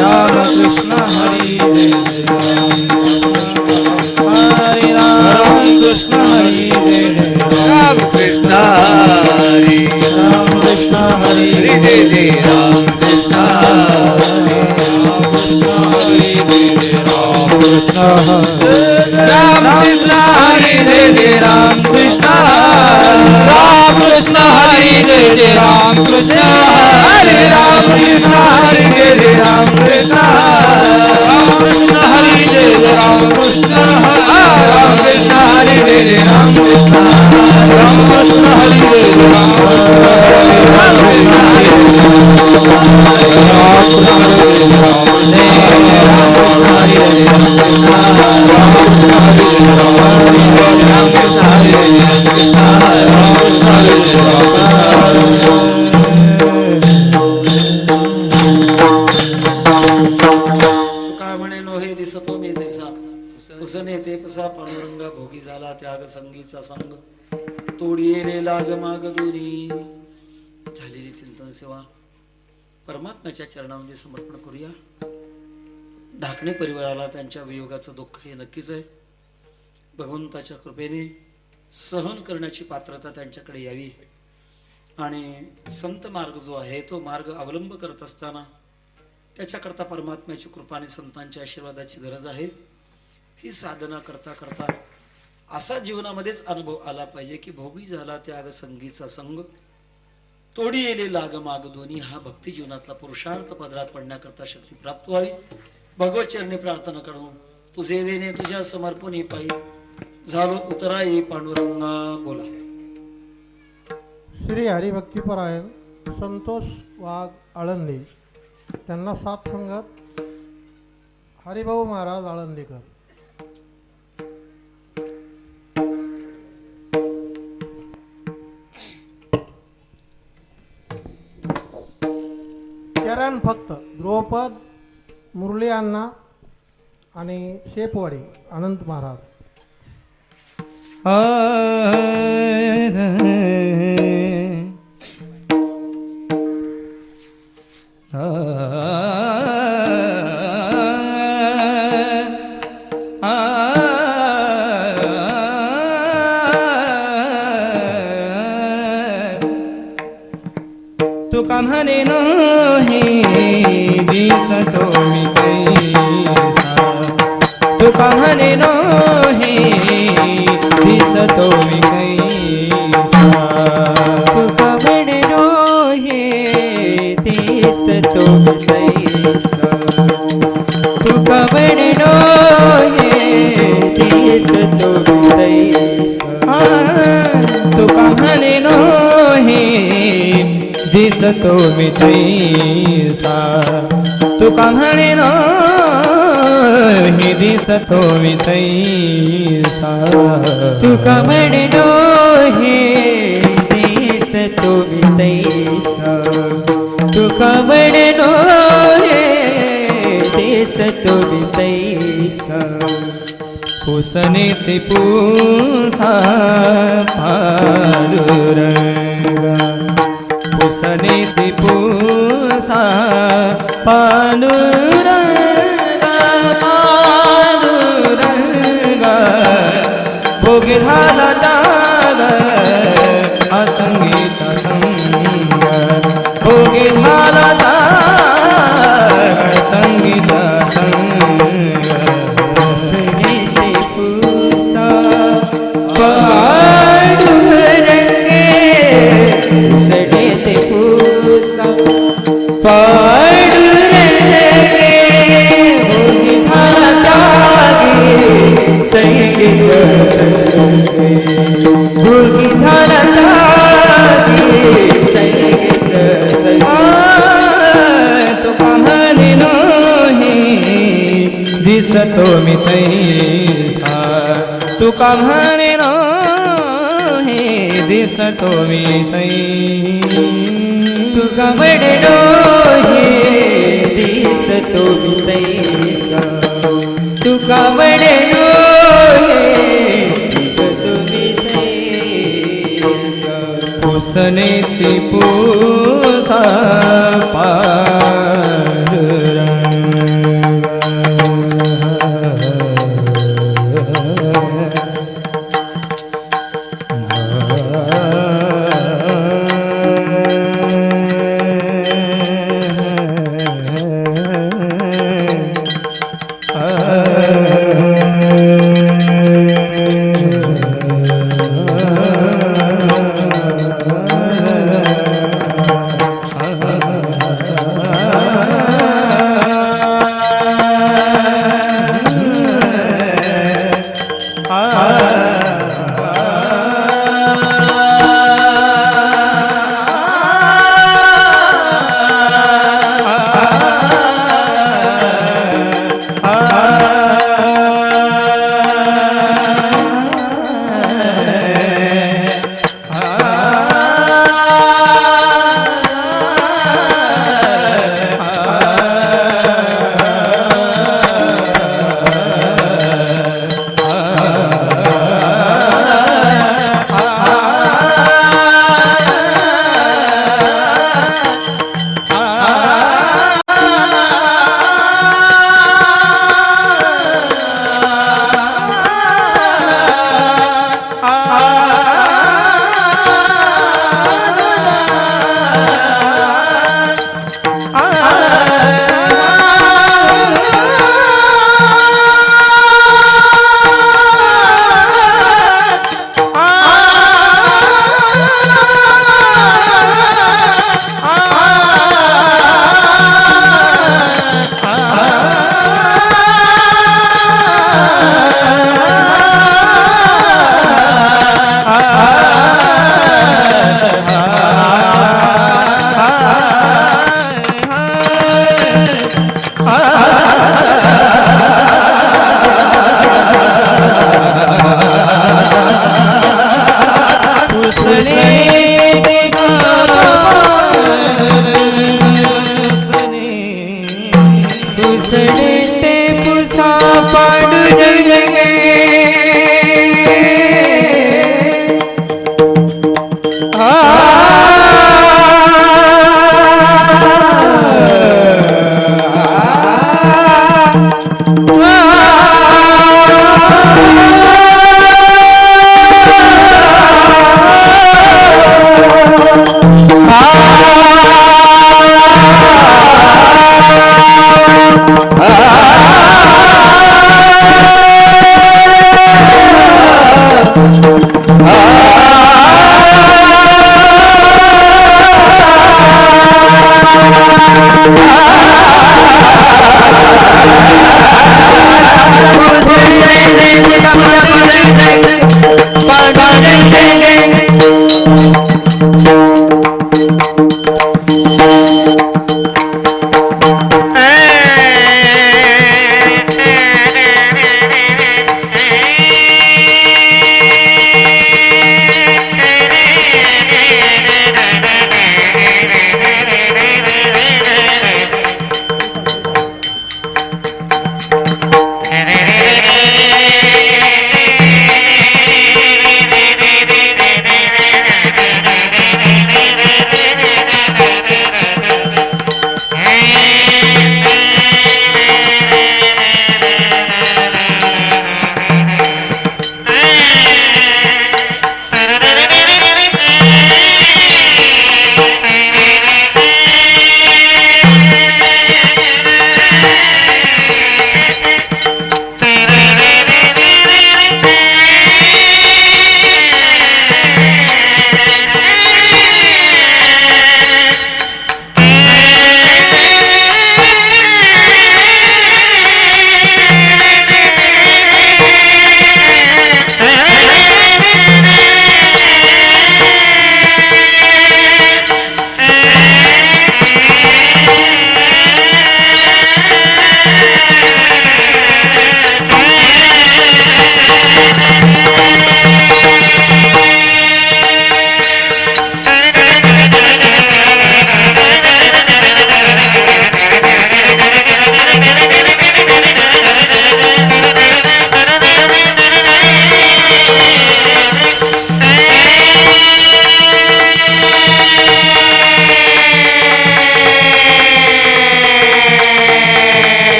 राम कृष्ण हरी राम कृष्ण हरी राम कृष्ण हरी हरे राम कृष्ण हरे राम कृष्ण हरे राम कृष्ण राम कृष्ण हरे राम कृष्ण हरे राम कृष्ण हरे राम कृष्ण राम कृष्ण हरे राम कृष्ण राम कृष्ण हरे राम कृष्ण राम कृष्ण हरे राम काय म्हणे नो हे दिसतो मी दिसा उसने ते कसा पांडुरंगा भोगी झाला त्याग संगीचा संग तोडी येणे लाग माग दोरी. झालेली चिंतन सेवा परमात्म्याच्या चरणामध्ये समर्पण करूया. ढाकणे परिवाराला त्यांच्या वियोगाचं दुःख हे नक्कीच आहे. भगवंताच्या कृपेने सहन करण्याची पात्रता त्यांच्याकडे यावी आणि संत मार्ग जो आहे तो मार्ग अवलंब करत असताना त्याच्याकरता परमात्म्याची कृपा आणि संतांच्या आशीर्वादाची गरज आहे. ही साधना करता करता असा जीवनामध्येच अनुभव आला पाहिजे की भोगी झाला त्याग संगीचा संग तोडी येले लाग माग दोन्ही. हा भक्ती जीवनातला पुरुषार्थ पदरात पडण्याकरता शक्ती प्राप्त व्हावी. भगवत चरणी प्रार्थना करू. तुझे देणे तुझ्या समर्पणी पायी झालो उतरा ये पांडुरंगा. बोला. श्री हरिभक्तीपरायण संतोष वाघ आळंदी त्यांना साथ संगत हरिभाऊ महाराज आळंदीकर. चरण फक्त द्रौपद मुरली अण्णा आणि शेपवाडी अनंत महाराज. तुका म्हणे नो हे दिसतो मी कैसा. तुका म्हणे नो हे दिसतो मी कैसा. तुका म्हणो हे दिसतो मी कैसा. तुका म्हणो हे दिसतो मी कैसा. तुका म्हणे नो हे दिसतो मी तैसा. तुका म्हणे नो हे दिसतो मी तैसा. तुका म्हणो हे दिसतो मी तैसा. तुका म्हणो हे दिसतो मी तैसा. पुसणे ते पुसा पांडुरंगा. पुसणे ते पुसा पांडुरंगा. पांडुरंगा भोगी झाला त्याग असंगी भोगी झाला तागी संगीच तुका म्हणे नाही दिसतो मी तैसा तुका म्हणे नाही दिसतो मी तुका म्हणलो हे दिसतो मी तैसा तुका म्हणलो हे दिसतो मी तैसा पुसणे ती पुसा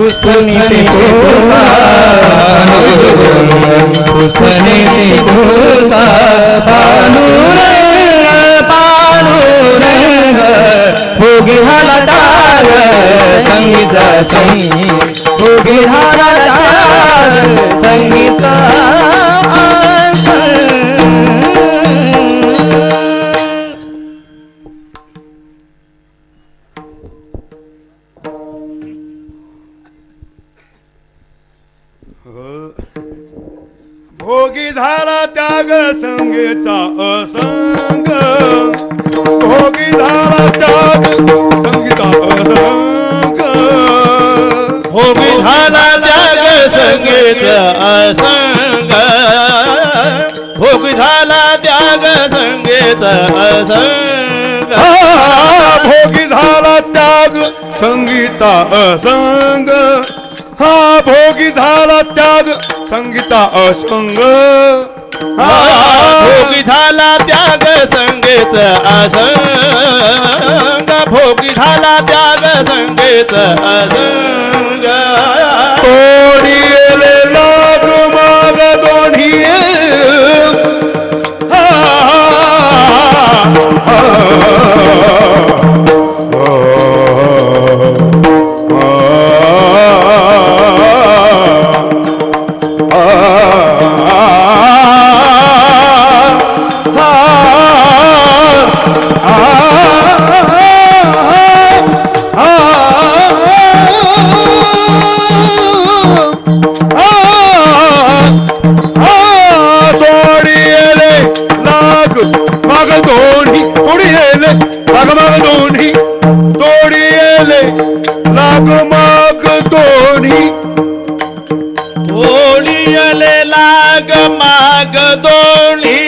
पुसणे ते पुसा पुसणे ते पुसा पांडुरंग पांडुरंग भोगी हाला डाग संगीचा संगी भोगी हाला डाग संगीचा भोगी झाला त्याग संगीचा असंग भोगी झाला त्याग संगीता असंग भोगी झाला त्याग संगीत असंग भोगी झाला त्याग संगीत असंग भोगी झाला त्याग संगीता असंग हा भोगी झाला त्याग संगीता असंग भोगी झाला त्याग संगीत असंग भोगी झाला त्याग संगीत असंग कोणी येले लाग माग दोन्ही लाग माग दोन्ही ओढियले लाग माग दोन्ही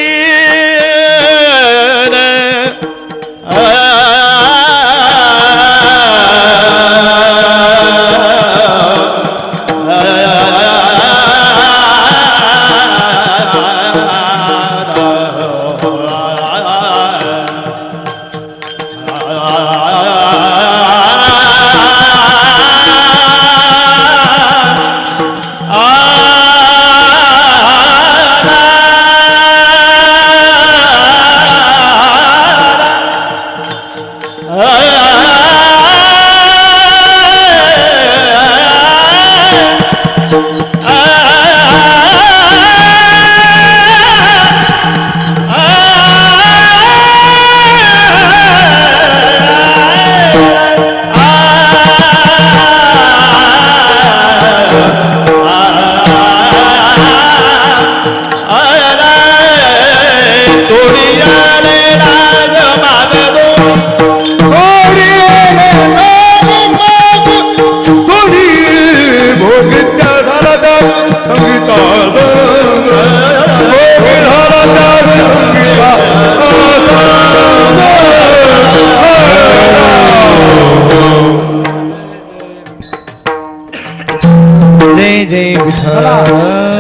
जय जय विठ्ठल विठ्ठल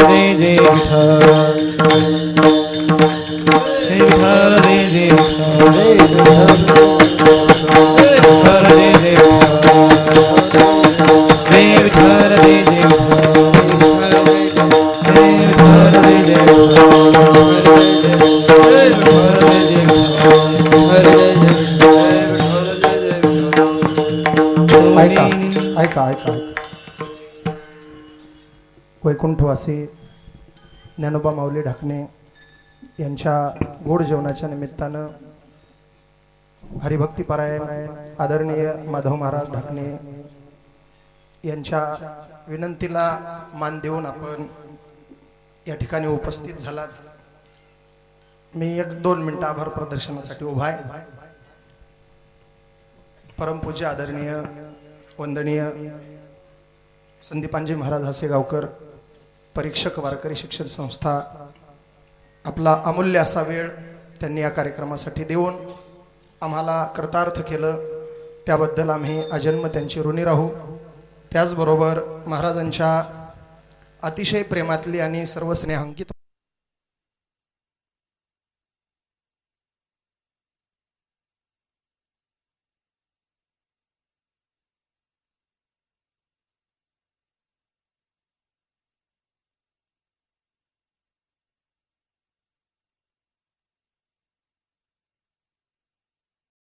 जय जय विठ्ठल जय विठ्ठल जय जय विठ्ठल जय जय विठ्ठल जय जय ऐका ऐका वैकुंठवासी ज्ञानोबा माऊली ढाकणे यांच्या गोड जेवणाच्या निमित्तानं हरिभक्तीपरायण आदरणीय माधव महाराज ढाकणे यांच्या विनंतीला मान देऊन आपण या ठिकाणी उपस्थित झालात. मी 1-2 मिनिटं आभार प्रदर्शनासाठी उभा आहे. परमपूज्य आदरणीय वंदनीय संदीपांजी महाराज हासेगावकर परीक्षक वारकरी शिक्षण संस्था आपला अमूल्य असा वेळ त्यांनी या कार्यक्रमासाठी देऊन आम्हाला कृतार्थ केलं, त्याबद्दल आम्ही अजन्म त्यांची ऋणी राहू. त्याचबरोबर महाराजांच्या अतिशय प्रेमातली आणि सर्व स्नेहांकित